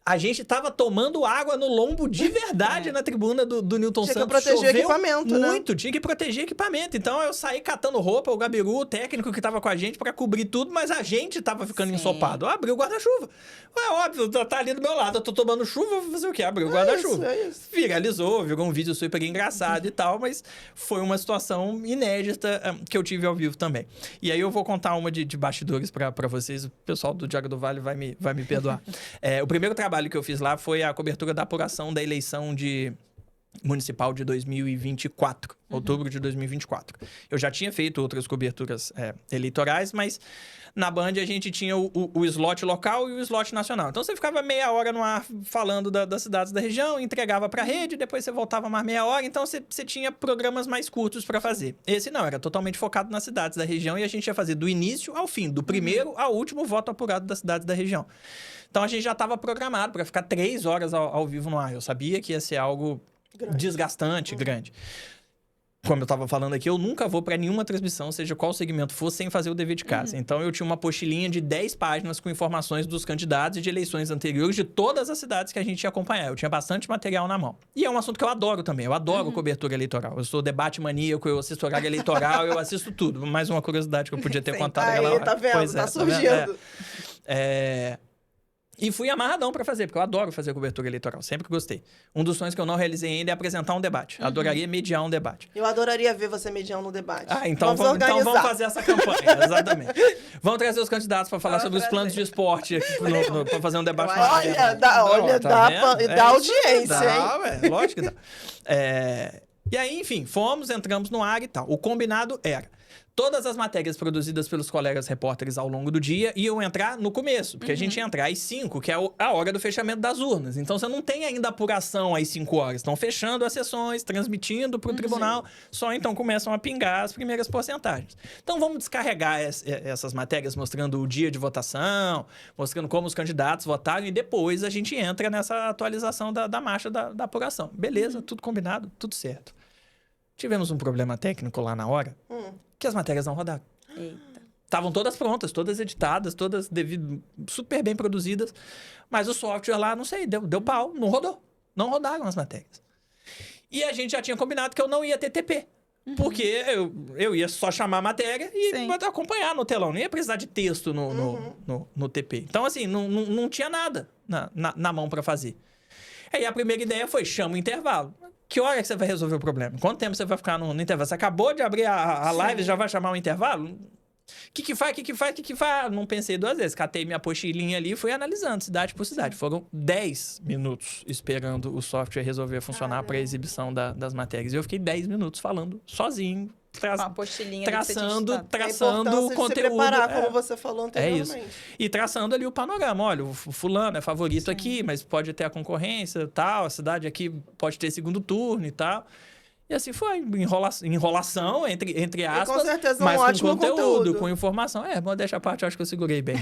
A gente tava tomando água no lombo de verdade na tribuna do Newton Tinha que Santos. proteger o Choveu equipamento, né? muito, tinha que proteger equipamento. Então eu saí catando roupa, o Gabiru, o técnico que tava com a gente pra cobrir tudo, mas a gente tava ficando Sim. ensopado. Eu abri o guarda-chuva. É óbvio, tá ali do meu lado, eu tô tomando chuva, vou fazer o quê? Abri o guarda-chuva. É isso. Viralizou, virou um vídeo super engraçado e tal, mas foi uma situação inédita que eu tive ao vivo também. E aí eu vou contar uma de bastidores pra vocês, o pessoal do Diago do Vale vai me perdoar. O primeiro trabalho que eu fiz lá foi a cobertura da apuração da eleição municipal de 2024, outubro de 2024. Eu já tinha feito outras coberturas eleitorais, mas na Band a gente tinha o slot local e o slot nacional. Então você ficava meia hora no ar falando das cidades da região, entregava para a rede, depois você voltava mais meia hora, então você tinha programas mais curtos para fazer. Esse não, era totalmente focado nas cidades da região e a gente ia fazer do início ao fim, do primeiro ao último voto apurado das cidades da região. Então a gente já estava programado para ficar 3 horas ao vivo no ar. Eu sabia que ia ser algo desgastante, grande. Como eu estava falando aqui, eu nunca vou para nenhuma transmissão, seja qual segmento for, sem fazer o dever de casa. Então eu tinha uma apostilinha de 10 páginas com informações dos candidatos e de eleições anteriores de todas as cidades que a gente ia acompanhar. Eu tinha bastante material na mão. E é um assunto que eu adoro também. Eu adoro cobertura eleitoral. Eu sou debate maníaco, eu assisto horário eleitoral, eu assisto tudo. Mais uma curiosidade que eu podia ter contado naquela hora. Tá vendo? Pois tá tá surgindo. E fui amarradão pra fazer, porque eu adoro fazer cobertura eleitoral, sempre gostei. Um dos sonhos que eu não realizei ainda é apresentar um debate. Adoraria mediar um debate. Eu adoraria ver você mediando no debate. Então vamos fazer essa campanha, exatamente. Vamos trazer os candidatos para falar sobre os planos de esporte aqui para fazer um debate. Dá audiência, hein? Lógico que dá. E aí, enfim, entramos no ar e tal. O combinado era: todas as matérias produzidas pelos colegas repórteres ao longo do dia iam entrar no começo, porque a gente ia entrar às 5, que é a hora do fechamento das urnas. Então, você não tem ainda apuração às 5 horas. Estão fechando as sessões, transmitindo para o tribunal, só então começam a pingar as primeiras porcentagens. Então, vamos descarregar essas matérias mostrando o dia de votação, mostrando como os candidatos votaram, e depois a gente entra nessa atualização da marcha da apuração. Beleza, tudo combinado, tudo certo. Tivemos um problema técnico lá na hora, que as matérias não rodaram. Eita. Estavam todas prontas, todas editadas, todas super bem produzidas, mas o software lá, não sei, deu pau, não rodou. Não rodaram as matérias. E a gente já tinha combinado que eu não ia ter TP. Porque eu ia só chamar a matéria e acompanhar no telão. Não ia precisar de texto no TP. Então, assim, não tinha nada na mão para fazer. Aí a primeira ideia foi: chama o intervalo. Que hora que você vai resolver o problema? Quanto tempo você vai ficar no intervalo? Você acabou de abrir a live e já vai chamar o intervalo? O que faz? Não pensei 2 vezes. Catei minha apostilinha ali e fui analisando cidade por cidade. Foram 10 minutos esperando o software resolver funcionar para a exibição das matérias. E eu fiquei 10 minutos falando sozinho, traçando o conteúdo. Se preparar, como você falou anteriormente. É isso. E traçando ali o panorama. Olha, o fulano é favorito aqui, mas pode ter a concorrência e tal. A cidade aqui pode ter segundo turno e tal. E assim foi, enrolação, entre aspas, com certeza, mas ótimo com conteúdo, com informação. Modéstia à parte, eu acho que eu segurei bem.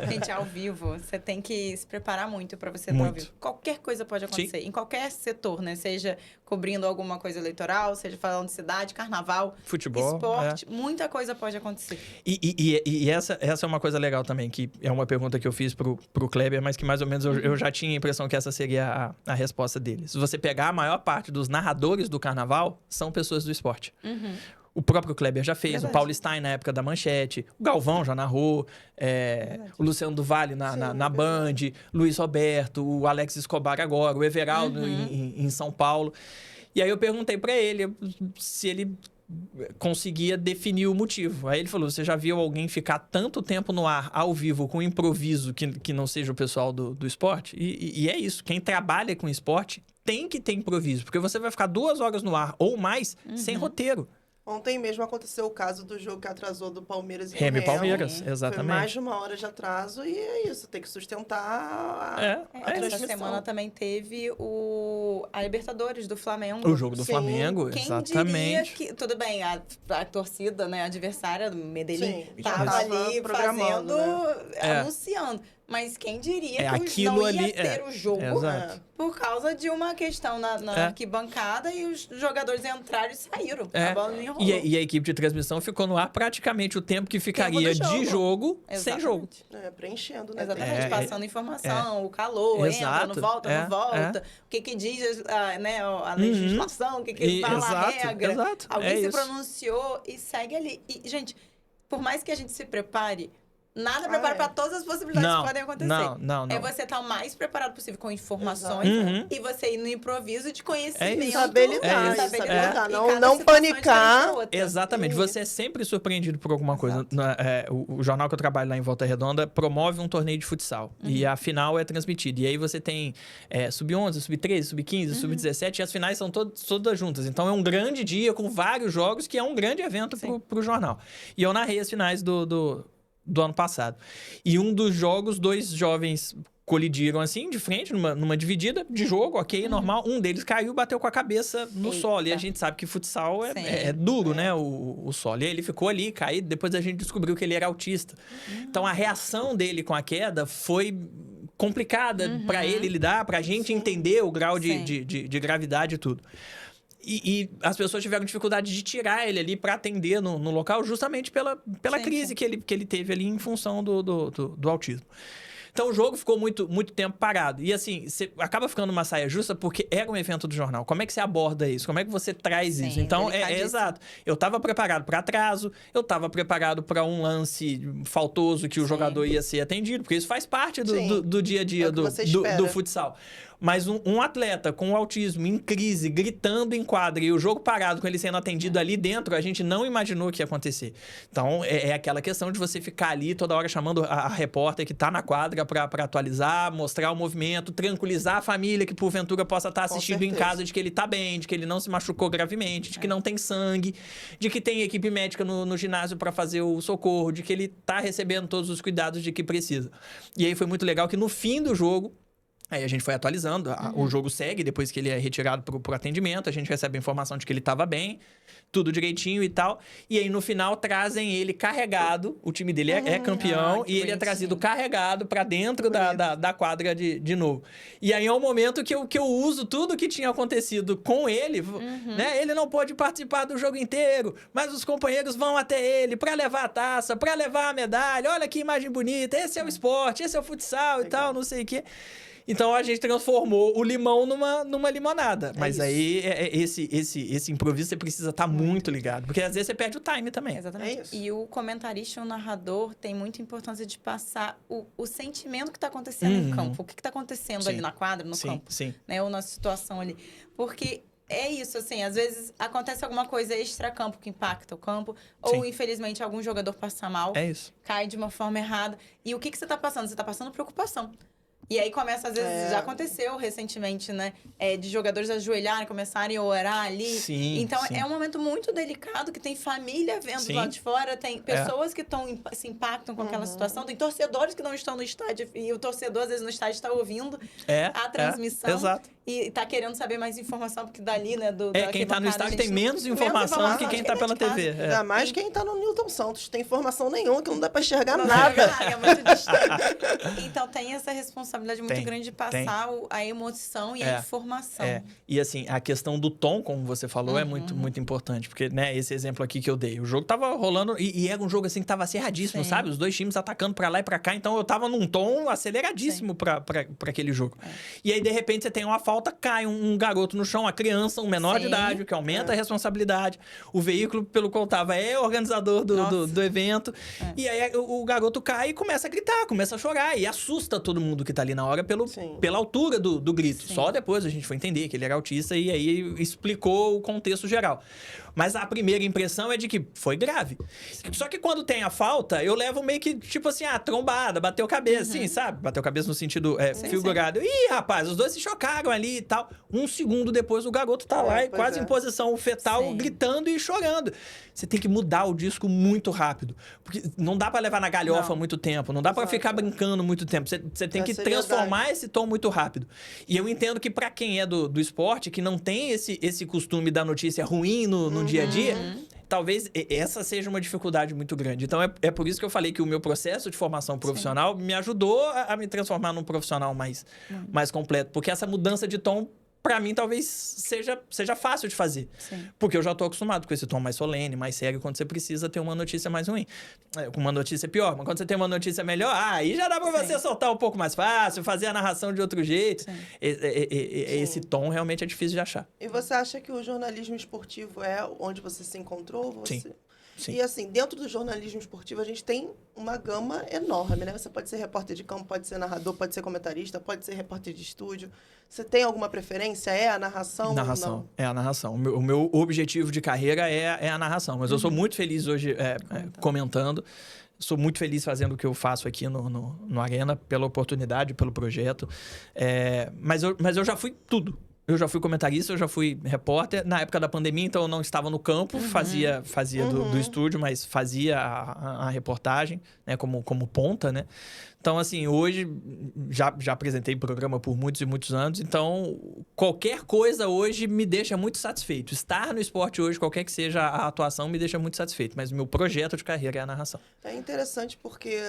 Gente, ao vivo, você tem que se preparar muito para você estar ao vivo. Qualquer coisa pode acontecer, em qualquer setor, né? Seja cobrindo alguma coisa eleitoral, seja falando de cidade, carnaval, futebol, esporte, muita coisa pode acontecer. E essa é uma coisa legal também, que é uma pergunta que eu fiz pro Kleber, mas que mais ou menos eu já tinha a impressão que essa seria a resposta dele. Se você pegar a maior parte dos narradores do carnaval, são pessoas do esporte. O próprio Kleber já fez, o Paulo Stein na época da Manchete, o Galvão já narrou, o Luciano do Vale na Band, Luiz Roberto, o Alex Escobar agora, o Everaldo em São Paulo. E aí eu perguntei para ele se ele conseguia definir o motivo. Aí ele falou: você já viu alguém ficar tanto tempo no ar, ao vivo, com improviso, que não seja o pessoal do esporte? E é isso, quem trabalha com esporte tem que ter improviso, porque você vai ficar 2 horas no ar ou mais sem roteiro. Ontem mesmo aconteceu o caso do jogo que atrasou do Palmeiras e Remo e Palmeiras, exatamente. Foi mais de 1 hora de atraso e é isso, tem que sustentar a Essa semana também teve a Libertadores do Flamengo. O jogo do Flamengo, exatamente. Quem diria que... Tudo bem, a torcida, né, adversária do Medellín, estava ali fazendo, anunciando. Mas quem diria que aquilo não ali, ia ter o jogo exato. por causa de uma questão na arquibancada e os jogadores entraram e saíram. A bola nem rolou. E a equipe de transmissão ficou no ar praticamente o tempo que ficaria de jogo sem jogo. Preenchendo, né? Exatamente, passando informação, o calor, entra, não volta, não volta. O que diz a legislação, o que fala a regra. Exato, Alguém se pronunciou e segue ali. E, gente, por mais que a gente se prepare, nada prepara para todas as possibilidades que podem acontecer. Não. É você estar o mais preparado possível com informações e você ir no improviso de conhecimento. Saber lidar. Não panicar. Exatamente. Você é sempre surpreendido por alguma coisa. O jornal que eu trabalho lá em Volta Redonda promove um torneio de futsal. E a final é transmitida. E aí você tem sub-11, sub-13, sub-15, sub-17. E as finais são todas juntas. Então é um grande dia com vários jogos que é um grande evento pro jornal. E eu narrei as finais do ano passado. E um dos jogos, 2 jovens colidiram assim, de frente, numa dividida de jogo, normal. Um deles caiu, bateu com a cabeça no solo. E a gente sabe que futsal é duro, né? O solo. E aí ele ficou ali, caído. Depois a gente descobriu que ele era autista. Então a reação dele com a queda foi complicada para ele lidar, pra gente entender o grau de gravidade e tudo. E as pessoas tiveram dificuldade de tirar ele ali para atender no local, justamente pela crise que ele teve ali em função do autismo. Então o jogo ficou muito, muito tempo parado. E assim, você acaba ficando uma saia justa porque era um evento do jornal. Como é que você aborda isso? Como é que você traz isso? Então, exato. Eu estava preparado para atraso, eu estava preparado para um lance faltoso que o jogador ia ser atendido, porque isso faz parte do dia a dia do futsal. Mas um atleta com autismo em crise, gritando em quadra e o jogo parado com ele sendo atendido ali dentro, a gente não imaginou que ia acontecer. Então, é aquela questão de você ficar ali toda hora chamando a repórter que tá na quadra para atualizar, mostrar o movimento, tranquilizar a família que porventura possa estar assistindo em casa de que ele tá bem, de que ele não se machucou gravemente, de que não tem sangue, de que tem equipe médica no ginásio para fazer o socorro, de que ele tá recebendo todos os cuidados de que precisa. E aí foi muito legal que no fim do jogo, aí a gente foi atualizando, o jogo segue depois que ele é retirado pro atendimento, a gente recebe a informação de que ele estava bem, tudo direitinho e tal. E aí no final trazem ele carregado, o time dele é campeão, e ele é trazido carregado para dentro da quadra de novo. E aí é um momento que eu uso tudo que tinha acontecido com ele, né? Ele não pôde participar do jogo inteiro, mas os companheiros vão até ele para levar a taça, para levar a medalha, olha que imagem bonita, esse é o esporte, esse é o futsal e tal, não sei o quê. Então a gente transformou o limão numa limonada. Mas aí esse improviso você precisa estar muito ligado. Porque às vezes você perde o time também. Exatamente. E o comentarista, o narrador, tem muita importância de passar o sentimento que está acontecendo em campo. O que está acontecendo ali na quadra, no campo. Né? Ou na situação ali. Porque é isso, assim, às vezes acontece alguma coisa extra-campo que impacta o campo. Ou, infelizmente, algum jogador passa mal. É isso. Cai de uma forma errada. E o que você está passando? Você está passando preocupação. E aí começa, às vezes, já aconteceu recentemente, né? De jogadores ajoelharem, começarem a orar ali. Então, é um momento muito delicado, que tem família vendo lá de fora, tem pessoas que se impactam com aquela situação, tem torcedores que não estão no estádio, e o torcedor, às vezes, no estádio está ouvindo a transmissão. Exato. E tá querendo saber mais informação, porque dali, né? Quem tá no estádio tem menos informação do que quem tá pela TV. Ainda mais quem tá no Newton Santos. Tem informação nenhuma, que não dá pra enxergar nada. É muito distante. Então, tem essa responsabilidade muito grande de passar a emoção e a informação. E assim, a questão do tom, como você falou, é muito, muito importante. Porque, né, esse exemplo aqui que eu dei, o jogo tava rolando e era um jogo assim que tava acirradíssimo, sabe? Os dois times atacando pra lá e pra cá. Então, eu tava num tom aceleradíssimo pra aquele jogo. E aí, de repente, você tem uma falta, cai um garoto no chão, uma criança, um menor de idade, o que aumenta a responsabilidade. O veículo pelo qual tava é organizador do evento. E aí, o garoto cai e começa a gritar, começa a chorar. E assusta todo mundo que tá ali na hora pela altura do grito. Só depois a gente foi entender que ele era autista e aí explicou o contexto geral. Mas a primeira impressão é de que foi grave. Só que quando tem a falta, eu levo meio que, tipo assim, trombada, bateu cabeça, assim, sabe? Bateu cabeça no sentido figurado. Ih, rapaz, os dois se chocaram ali e tal. Um segundo depois, o garoto tá lá, quase em posição fetal, gritando e chorando. Você tem que mudar o disco muito rápido. Porque não dá pra levar na galhofa muito tempo, não dá pra ficar brincando muito tempo. Você tem que transformar esse tom muito rápido. E eu entendo que pra quem é do esporte, que não tem esse costume da notícia ruim no dia a dia, talvez essa seja uma dificuldade muito grande. Então, é por isso que eu falei que o meu processo de formação profissional me ajudou a me transformar num profissional mais completo. Porque essa mudança de tom, pra mim, talvez seja fácil de fazer. Sim. Porque eu já tô acostumado com esse tom mais solene, mais sério, quando você precisa ter uma notícia mais ruim. Com uma notícia pior. Mas quando você tem uma notícia melhor, aí já dá pra você soltar um pouco mais fácil, fazer a narração de outro jeito. Esse tom realmente é difícil de achar. E você acha que o jornalismo esportivo é onde você se encontrou? Você... Sim. E assim, dentro do jornalismo esportivo, a gente tem uma gama enorme, né? Você pode ser repórter de campo, pode ser narrador, pode ser comentarista, pode ser repórter de estúdio. Você tem alguma preferência? É a narração? Narração. Não? É a narração. O meu objetivo de carreira é a narração. Mas eu sou muito feliz hoje comentando. Sou muito feliz fazendo o que eu faço aqui no Arena, pela oportunidade, pelo projeto. Mas eu já fui tudo. Eu já fui comentarista, eu já fui repórter. Na época da pandemia, então eu não estava no campo, fazia do estúdio, mas fazia a reportagem, né, como ponta, né? Então, assim, hoje já apresentei programa por muitos e muitos anos, então qualquer coisa hoje me deixa muito satisfeito. Estar no esporte hoje, qualquer que seja a atuação, me deixa muito satisfeito. Mas o meu projeto de carreira é a narração. É interessante porque,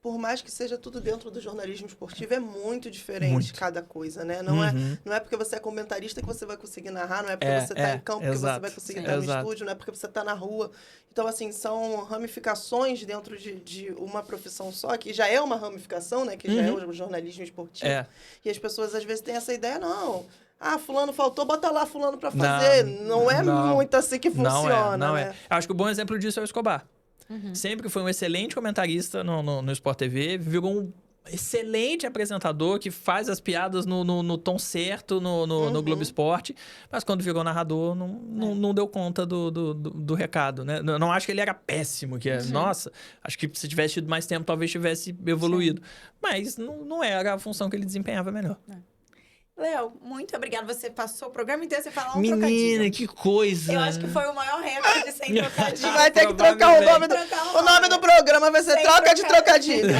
por mais que seja tudo dentro do jornalismo esportivo, é muito diferente cada coisa, né? Não é porque você é comentarista que você vai conseguir narrar, não é porque você está em campo que você vai conseguir estar no estúdio, não é porque você está na rua. Então, assim, são ramificações dentro de uma profissão só, que já é uma ramificação, né? Que já é o jornalismo esportivo. E as pessoas, às vezes, têm essa ideia, não... Ah, fulano faltou, bota lá fulano pra fazer. Não é muito assim que funciona, não né? Acho que o bom exemplo disso é o Escobar. Sempre foi um excelente comentarista no Sport TV, virou um excelente apresentador que faz as piadas no tom certo no Globo Esporte, mas quando virou narrador não deu conta do recado, né? Não acho que ele era péssimo, nossa, acho que se tivesse tido mais tempo talvez tivesse evoluído, mas não era a função que ele desempenhava melhor. Léo, muito obrigada. Você passou o programa inteiro sem falar um Menina, trocadilho. que coisa! Eu acho que foi o maior recorde sem trocadilho. Vai ter que trocar o nome do programa, vai ser Troca de Trocadilho.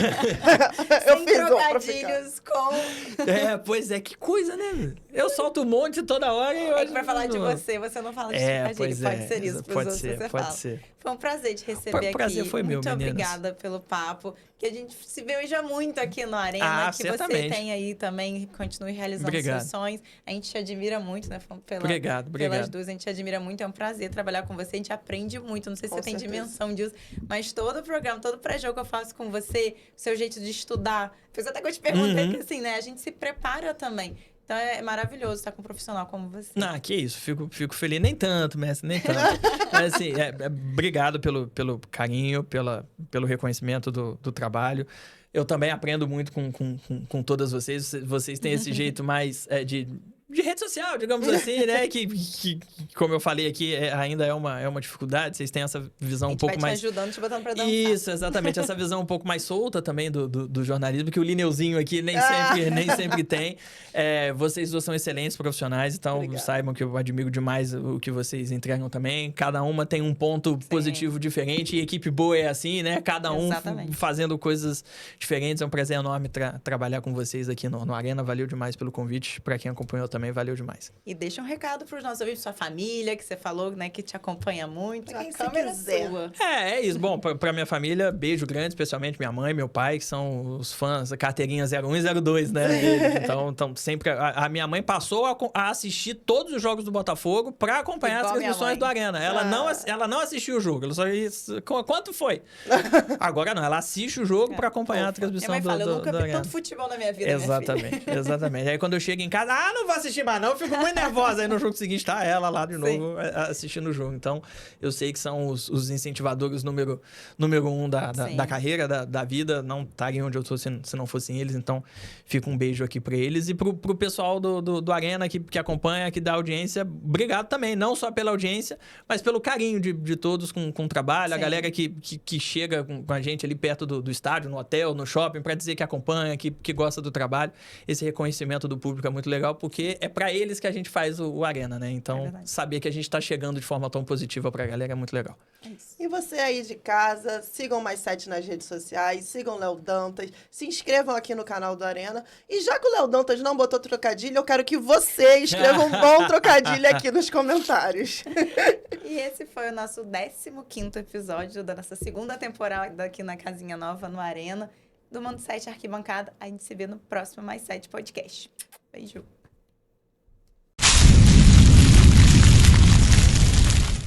Eu fiz trocadilhos com... Pois é, que coisa, né? Eu solto um monte toda hora e... É que pra falar de você não fala de trocadilho. Pode ser isso pros outros, você fala. Ser. Foi um prazer te receber aqui. O prazer foi meu, muito meninas. Obrigada pelo papo. Que a gente se veja muito aqui no Arena. Que certamente. você tenha aí também, continue realizando seus sonhos. A gente te admira muito, né? Obrigado. Pelas duas, a gente te admira muito. É um prazer trabalhar com você. A gente aprende muito. Não sei se você tem dimensão disso. Mas todo o programa, todo o pré-jogo que eu faço com você, o seu jeito de estudar. Fez até que eu te perguntei, que assim, né? A gente se prepara também. Então é maravilhoso estar com um profissional como você. Que isso. Fico feliz. Nem tanto, mestre, nem tanto. Mas assim, obrigado pelo carinho, pelo reconhecimento do trabalho. Eu também aprendo muito com todas vocês. Vocês têm esse jeito mais de rede social, digamos assim, né? Que, como eu falei aqui, ainda é uma dificuldade. Vocês têm essa visão um pouco mais... te ajudando, te botando pra dançar. Isso, exatamente. Essa visão um pouco mais solta também do jornalismo, que o Lineuzinho aqui nem sempre tem. Vocês dois são excelentes profissionais, então saibam que eu admiro demais o que vocês entregam também. Cada uma tem um ponto positivo diferente, e equipe boa é assim, né? Cada um fazendo coisas diferentes. É um prazer enorme trabalhar com vocês aqui no Arena. Valeu demais pelo convite. Pra quem acompanhou também, valeu demais. E deixa um recado para os nossos ouvintes, sua família, que você falou, né, que te acompanha muito. Pra quem você quiser. É isso. Bom, pra minha família, beijo grande, especialmente minha mãe, meu pai, que são os fãs, a carteirinha 01 e 02, né? Então sempre... A minha mãe passou a assistir todos os jogos do Botafogo pra acompanhar as transmissões do Arena. Ela não assistiu o jogo, ela só disse... Quanto foi? Agora não, ela assiste o jogo pra acompanhar a transmissão do Arena. Eu nunca vi tanto futebol na minha vida, Exatamente. Aí quando eu chego em casa, não vou assistir mais não, eu fico muito nervosa. Aí no jogo seguinte tá ela lá de novo assistindo o jogo. Então, eu sei que são os incentivadores número 1 da carreira, da vida. Não estariam onde eu tô se não fossem eles. Então, fica um beijo aqui pra eles. E pro pessoal do Arena que acompanha, que dá audiência, obrigado também. Não só pela audiência, mas pelo carinho de todos com o trabalho. A galera que chega com a gente ali perto do estádio, no hotel, no shopping, pra dizer que acompanha, que gosta do trabalho. Esse reconhecimento do público é muito legal, porque é para eles que a gente faz o Arena, né? Então, verdade. saber que a gente tá chegando de forma tão positiva pra galera é muito legal. É isso. E você aí de casa, sigam o Mais 7 nas redes sociais, sigam o Léo Dantas, se inscrevam aqui no canal do Arena. E já que o Léo Dantas não botou trocadilho, eu quero que você escreva um bom trocadilho aqui nos comentários. E esse foi o nosso 15º episódio da nossa segunda temporada aqui na Casinha Nova, no Arena, do Mundo 7 Arquibancada. A gente se vê no próximo Mais 7 Podcast. Beijo!